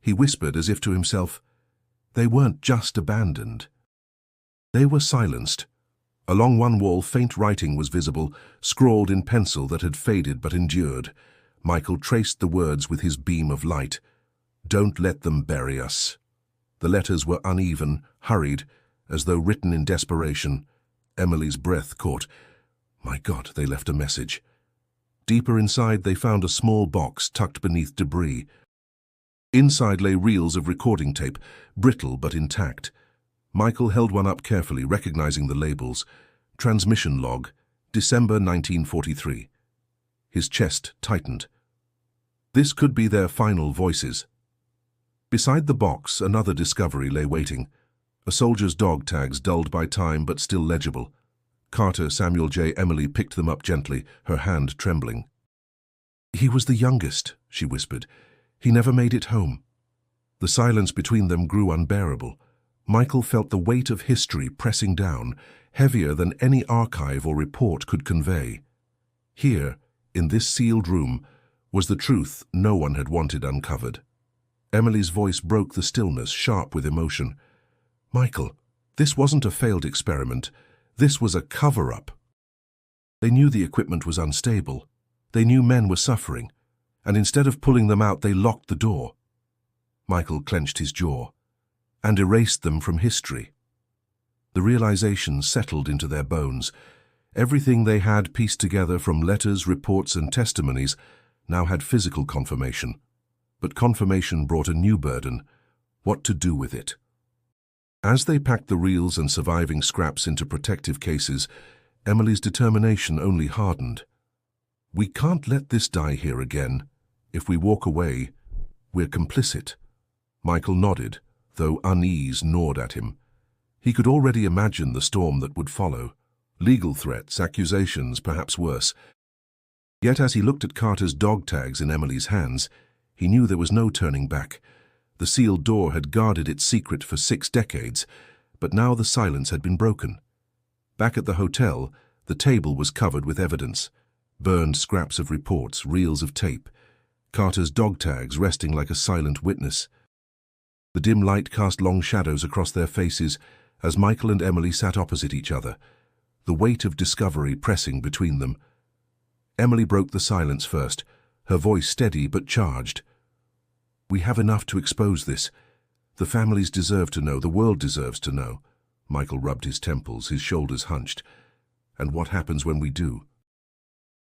He whispered as if to himself, "They weren't just abandoned." They were silenced. Along one wall, faint writing was visible, scrawled in pencil that had faded but endured. Michael traced the words with his beam of light. "Don't let them bury us." The letters were uneven, hurried, as though written in desperation. Emily's breath caught. My God, they left a message. Deeper inside, they found a small box tucked beneath debris. Inside lay reels of recording tape, brittle but intact. Michael held one up carefully, recognizing the labels. Transmission log, December 1943. His chest tightened. This could be their final voices. Beside the box, another discovery lay waiting. A soldier's dog tags dulled by time but still legible. Carter, Samuel J. Emily picked them up gently, her hand trembling. "He was the youngest," she whispered. "He never made it home." The silence between them grew unbearable. Michael felt the weight of history pressing down, heavier than any archive or report could convey. Here, in this sealed room, was the truth no one had wanted uncovered. Emily's voice broke the stillness, sharp with emotion. "Michael, this wasn't a failed experiment. This was a cover-up." They knew the equipment was unstable. They knew men were suffering. And instead of pulling them out, they locked the door. Michael clenched his jaw and erased them from history. The realization settled into their bones. Everything they had pieced together from letters, reports, and testimonies now had physical confirmation. But confirmation brought a new burden: what to do with it. As they packed the reels and surviving scraps into protective cases, Emily's determination only hardened. "We can't let this die here again. If we walk away, we're complicit." Michael nodded, though unease gnawed at him. He could already imagine the storm that would follow. Legal threats, accusations, perhaps worse. Yet as he looked at Carter's dog tags in Emily's hands, he knew there was no turning back. The sealed door had guarded its secret for 6 decades, but now the silence had been broken. Back at the hotel, the table was covered with evidence. Burned scraps of reports, reels of tape. Carter's dog tags resting like a silent witness. The dim light cast long shadows across their faces as Michael and Emily sat opposite each other, the weight of discovery pressing between them. Emily broke the silence first, her voice steady but charged. "We have enough to expose this. The families deserve to know, the world deserves to know. Michael rubbed his temples, his shoulders hunched. And what happens when we do?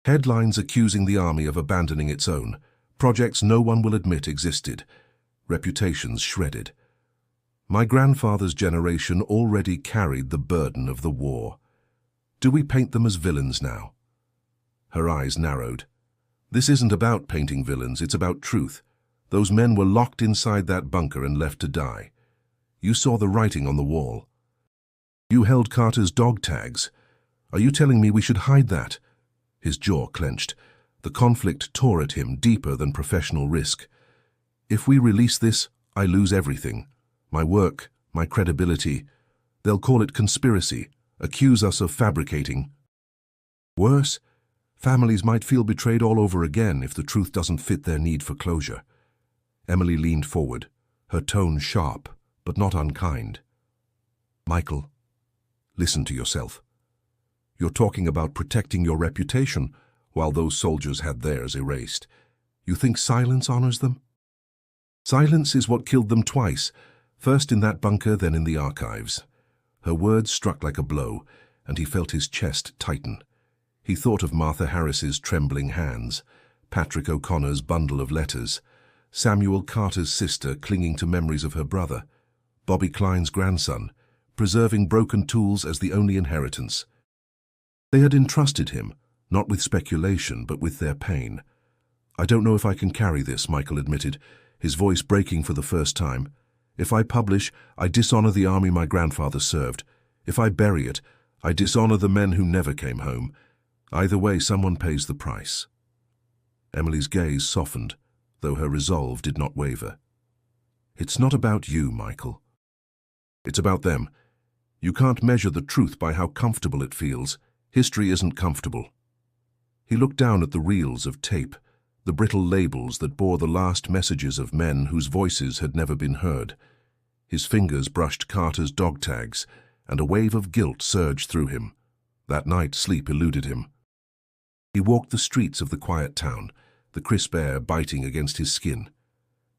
Headlines accusing the army of abandoning its own. Projects no one will admit existed. Reputations shredded. My grandfather's generation already carried the burden of the war. Do we paint them as villains now? Her eyes narrowed. This isn't about painting villains, it's about truth. Those men were locked inside that bunker and left to die. You saw the writing on the wall. You held Carter's dog tags. Are you telling me we should hide that? His jaw clenched. The conflict tore at him deeper than professional risk. If we release this, I lose everything. My work, my credibility. They'll call it conspiracy, accuse us of fabricating. Worse, families might feel betrayed all over again if the truth doesn't fit their need for closure. Emily leaned forward, her tone sharp, but not unkind. Michael, listen to yourself. You're talking about protecting your reputation while those soldiers had theirs erased. You think silence honors them? Silence is what killed them twice, first in that bunker, then in the archives. Her words struck like a blow, and he felt his chest tighten. He thought of Martha Harris's trembling hands, Patrick O'Connor's bundle of letters, Samuel Carter's sister clinging to memories of her brother, Bobby Klein's grandson, preserving broken tools as the only inheritance. They had entrusted him, not with speculation, but with their pain. I don't know if I can carry this, Michael admitted, his voice breaking for the first time. If I publish, I dishonor the army my grandfather served. If I bury it, I dishonor the men who never came home. Either way, someone pays the price. Emily's gaze softened, though her resolve did not waver. It's not about you, Michael. It's about them. You can't measure the truth by how comfortable it feels. History isn't comfortable. He looked down at the reels of tape, the brittle labels that bore the last messages of men whose voices had never been heard. His fingers brushed Carter's dog tags, and a wave of guilt surged through him. That night, sleep eluded him. He walked the streets of the quiet town, the crisp air biting against his skin.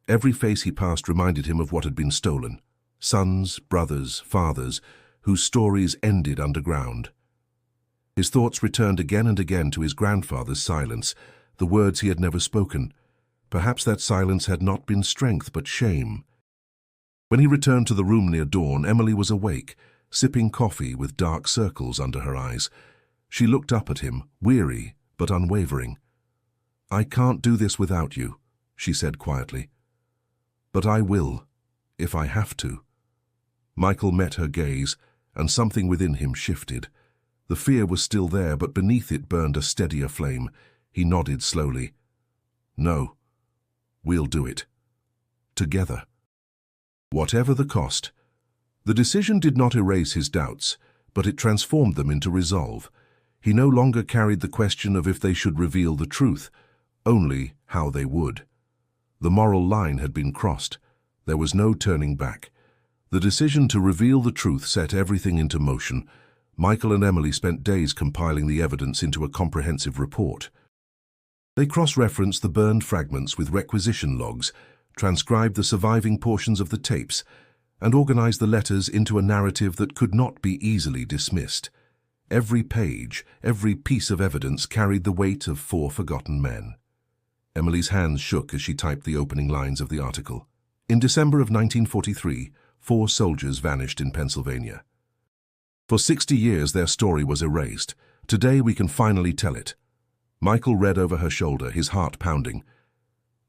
Every face he passed reminded him of what had been stolen. Sons, brothers, fathers, whose stories ended underground. His thoughts returned again and again to his grandfather's silence, the words he had never spoken. Perhaps that silence had not been strength, but shame. When he returned to the room near dawn, Emily was awake, sipping coffee with dark circles under her eyes. She looked up at him, weary but unwavering. I can't do this without you, she said quietly. But I will, if I have to. Michael met her gaze, and something within him shifted. The fear was still there, but beneath it burned a steadier flame. He nodded slowly. No, we'll do it. Together. Whatever the cost. The decision did not erase his doubts, but it transformed them into resolve. He no longer carried the question of if they should reveal the truth, only how they would. The moral line had been crossed. There was no turning back. The decision to reveal the truth set everything into motion. Michael and Emily spent days compiling the evidence into a comprehensive report. They cross-referenced the burned fragments with requisition logs, transcribed the surviving portions of the tapes, and organized the letters into a narrative that could not be easily dismissed. Every page, every piece of evidence carried the weight of 4 forgotten men. Emily's hands shook as she typed the opening lines of the article. In December of 1943, 4 soldiers vanished in Pennsylvania. For 60 years their story was erased. Today we can finally tell it. Michael read over her shoulder, his heart pounding.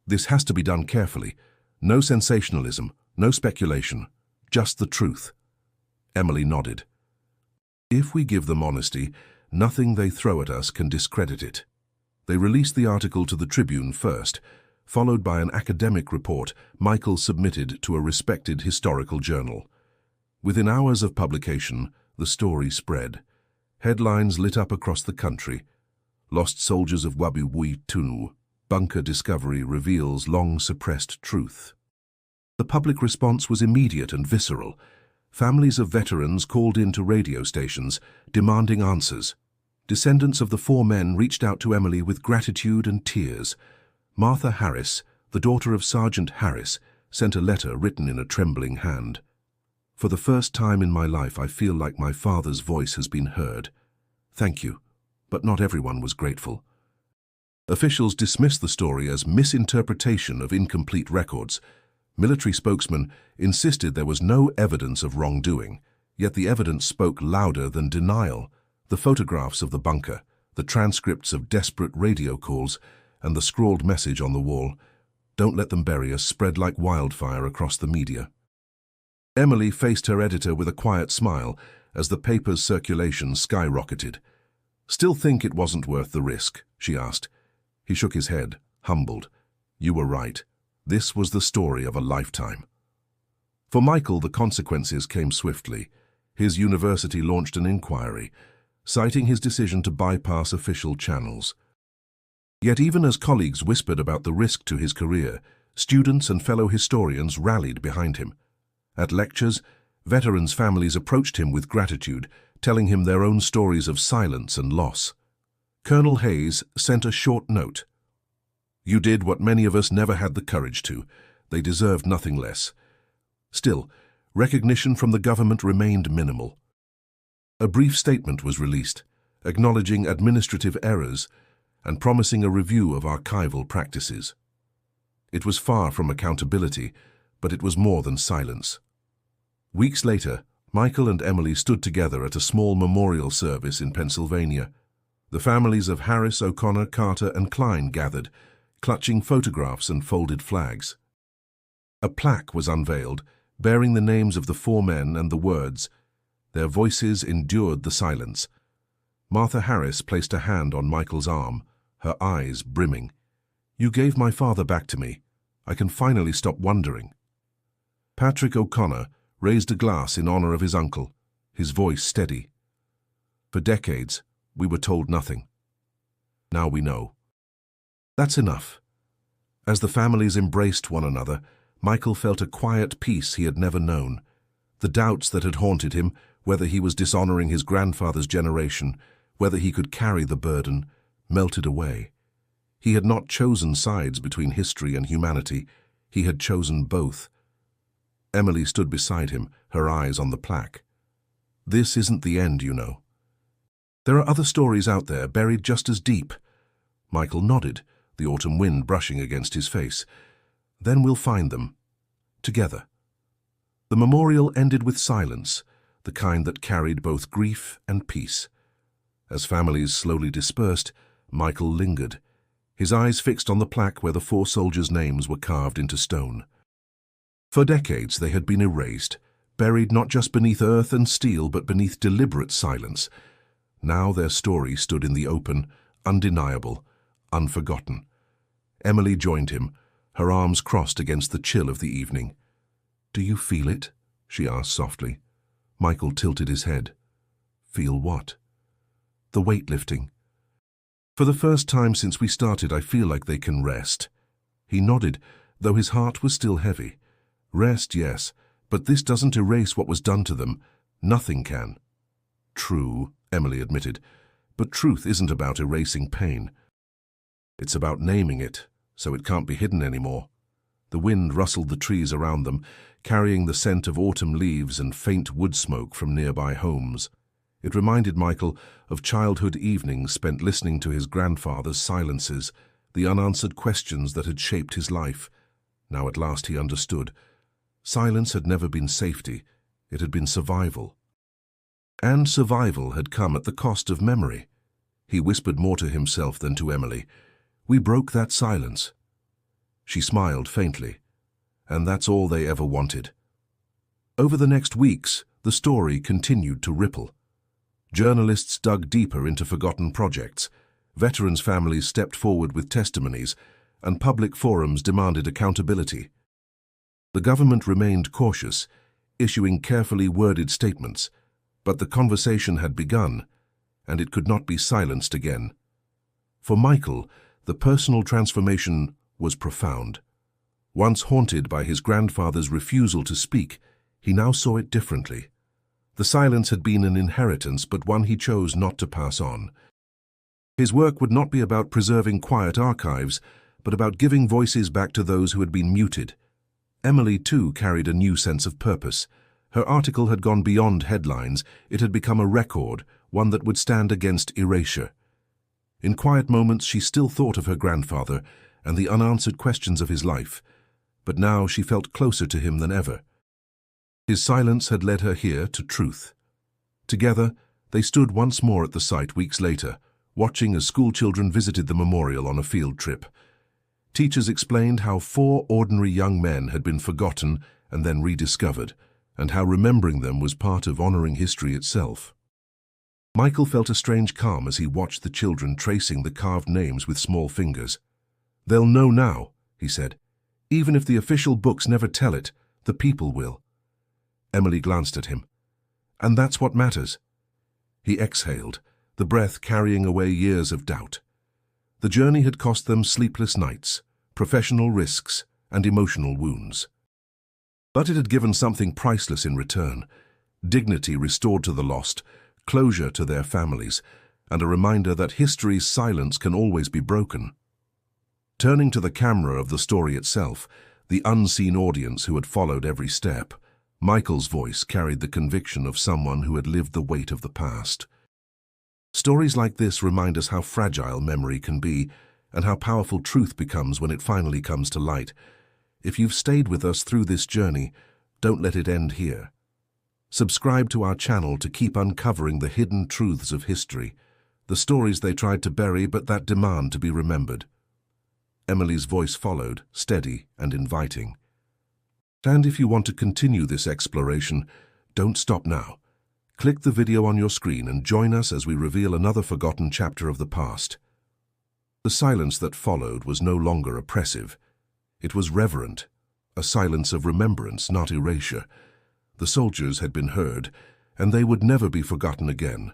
This has to be done carefully. No sensationalism, no speculation, just the truth. Emily nodded. If we give them honesty, nothing they throw at us can discredit it. They released the article to the Tribune first, followed by an academic report Michael submitted to a respected historical journal. Within hours of publication, the story spread. Headlines lit up across the country. Lost soldiers of Whabouchi-Tunu. Bunker discovery reveals long-suppressed truth. The public response was immediate and visceral. Families of veterans called in to radio stations, demanding answers. Descendants of the 4 men reached out to Emily with gratitude and tears. Martha Harris, the daughter of Sergeant Harris, sent a letter written in a trembling hand. For the first time in my life, I feel like my father's voice has been heard. Thank you, but not everyone was grateful. Officials dismissed the story as misinterpretation of incomplete records. Military spokesmen insisted there was no evidence of wrongdoing, yet the evidence spoke louder than denial. The photographs of the bunker, the transcripts of desperate radio calls, and the scrawled message on the wall, "Don't let them bury us," spread like wildfire across the media. Emily faced her editor with a quiet smile as the paper's circulation skyrocketed. "Still think it wasn't worth the risk?" she asked. He shook his head, humbled. "You were right. This was the story of a lifetime." For Michael, the consequences came swiftly. His university launched an inquiry, citing his decision to bypass official channels. Yet even as colleagues whispered about the risk to his career, students and fellow historians rallied behind him. At lectures, veterans' families approached him with gratitude, telling him their own stories of silence and loss. Colonel Hayes sent a short note. "You did what many of us never had the courage to. They deserved nothing less." Still, recognition from the government remained minimal. A brief statement was released, acknowledging administrative errors and promising a review of archival practices. It was far from accountability, but it was more than silence. Weeks later, Michael and Emily stood together at a small memorial service in Pennsylvania. The families of Harris, O'Connor, Carter, and Klein gathered, clutching photographs and folded flags. A plaque was unveiled, bearing the names of the four men and the words, "Their voices endured the silence." Martha Harris placed a hand on Michael's arm, her eyes brimming. "You gave my father back to me. I can finally stop wondering." Patrick O'Connor raised a glass in honor of his uncle, his voice steady. "For decades, we were told nothing. Now we know." That's enough. As the families embraced one another, Michael felt a quiet peace he had never known. The doubts that had haunted him, whether he was dishonoring his grandfather's generation, whether he could carry the burden, melted away. He had not chosen sides between history and humanity. He had chosen both. Emily stood beside him, her eyes on the plaque. "This isn't the end, you know. There are other stories out there, buried just as deep." Michael nodded, the autumn wind brushing against his face. "Then we'll find them. Together." The memorial ended with silence, the kind that carried both grief and peace. As families slowly dispersed, Michael lingered, his eyes fixed on the plaque where the four soldiers' names were carved into stone. For decades they had been erased, buried not just beneath earth and steel, but beneath deliberate silence. Now their story stood in the open, undeniable, unforgotten. Emily joined him, her arms crossed against the chill of the evening. "Do you feel it?" she asked softly. Michael tilted his head. "Feel what?" "The weight lifting. For the first time since we started, I feel like they can rest." He nodded, though his heart was still heavy. "Rest, yes, but this doesn't erase what was done to them. Nothing can." "True," Emily admitted, "but truth isn't about erasing pain. It's about naming it, so it can't be hidden anymore." The wind rustled the trees around them, carrying the scent of autumn leaves and faint wood smoke from nearby homes. It reminded Michael of childhood evenings spent listening to his grandfather's silences, the unanswered questions that had shaped his life. Now at last he understood. Silence had never been safety, it had been survival. And survival had come at the cost of memory. He whispered more to himself than to Emily. "We broke that silence." She smiled faintly. And that's all they ever wanted. Over the next weeks, the story continued to ripple. Journalists dug deeper into forgotten projects, veterans' families stepped forward with testimonies, and public forums demanded accountability. The government remained cautious, issuing carefully worded statements, but the conversation had begun, and it could not be silenced again. For Michael, the personal transformation was profound. Once haunted by his grandfather's refusal to speak, he now saw it differently. The silence had been an inheritance, but one he chose not to pass on. His work would not be about preserving quiet archives, but about giving voices back to those who had been muted. Emily, too, carried a new sense of purpose, Her article had gone beyond headlines. It had become a record, one that would stand against erasure. In quiet moments, she still thought of her grandfather and the unanswered questions of his life, but now she felt closer to him than ever. His silence had led her here to truth. Together, they stood once more at the site weeks later, watching as schoolchildren visited the memorial on a field trip. Teachers explained how 4 ordinary young men had been forgotten and then rediscovered, and how remembering them was part of honoring history itself. Michael felt a strange calm as he watched the children tracing the carved names with small fingers. "They'll know now," he said. "Even if the official books never tell it, the people will." Emily glanced at him. "And that's what matters." He exhaled, the breath carrying away years of doubt. The journey had cost them sleepless nights, professional risks, and emotional wounds. But it had given something priceless in return: dignity restored to the lost, closure to their families, and a reminder that history's silence can always be broken. Turning to the camera of the story itself, the unseen audience who had followed every step, Michael's voice carried the conviction of someone who had lived the weight of the past. Stories like this remind us how fragile memory can be and how powerful truth becomes when it finally comes to light. If you've stayed with us through this journey, don't let it end here. Subscribe to our channel to keep uncovering the hidden truths of history, the stories they tried to bury but that demand to be remembered. Emily's voice followed, steady and inviting. And if you want to continue this exploration, don't stop now. Click the video on your screen and join us as we reveal another forgotten chapter of the past. The silence that followed was no longer oppressive. It was reverent, a silence of remembrance, not erasure. The soldiers had been heard, and they would never be forgotten again.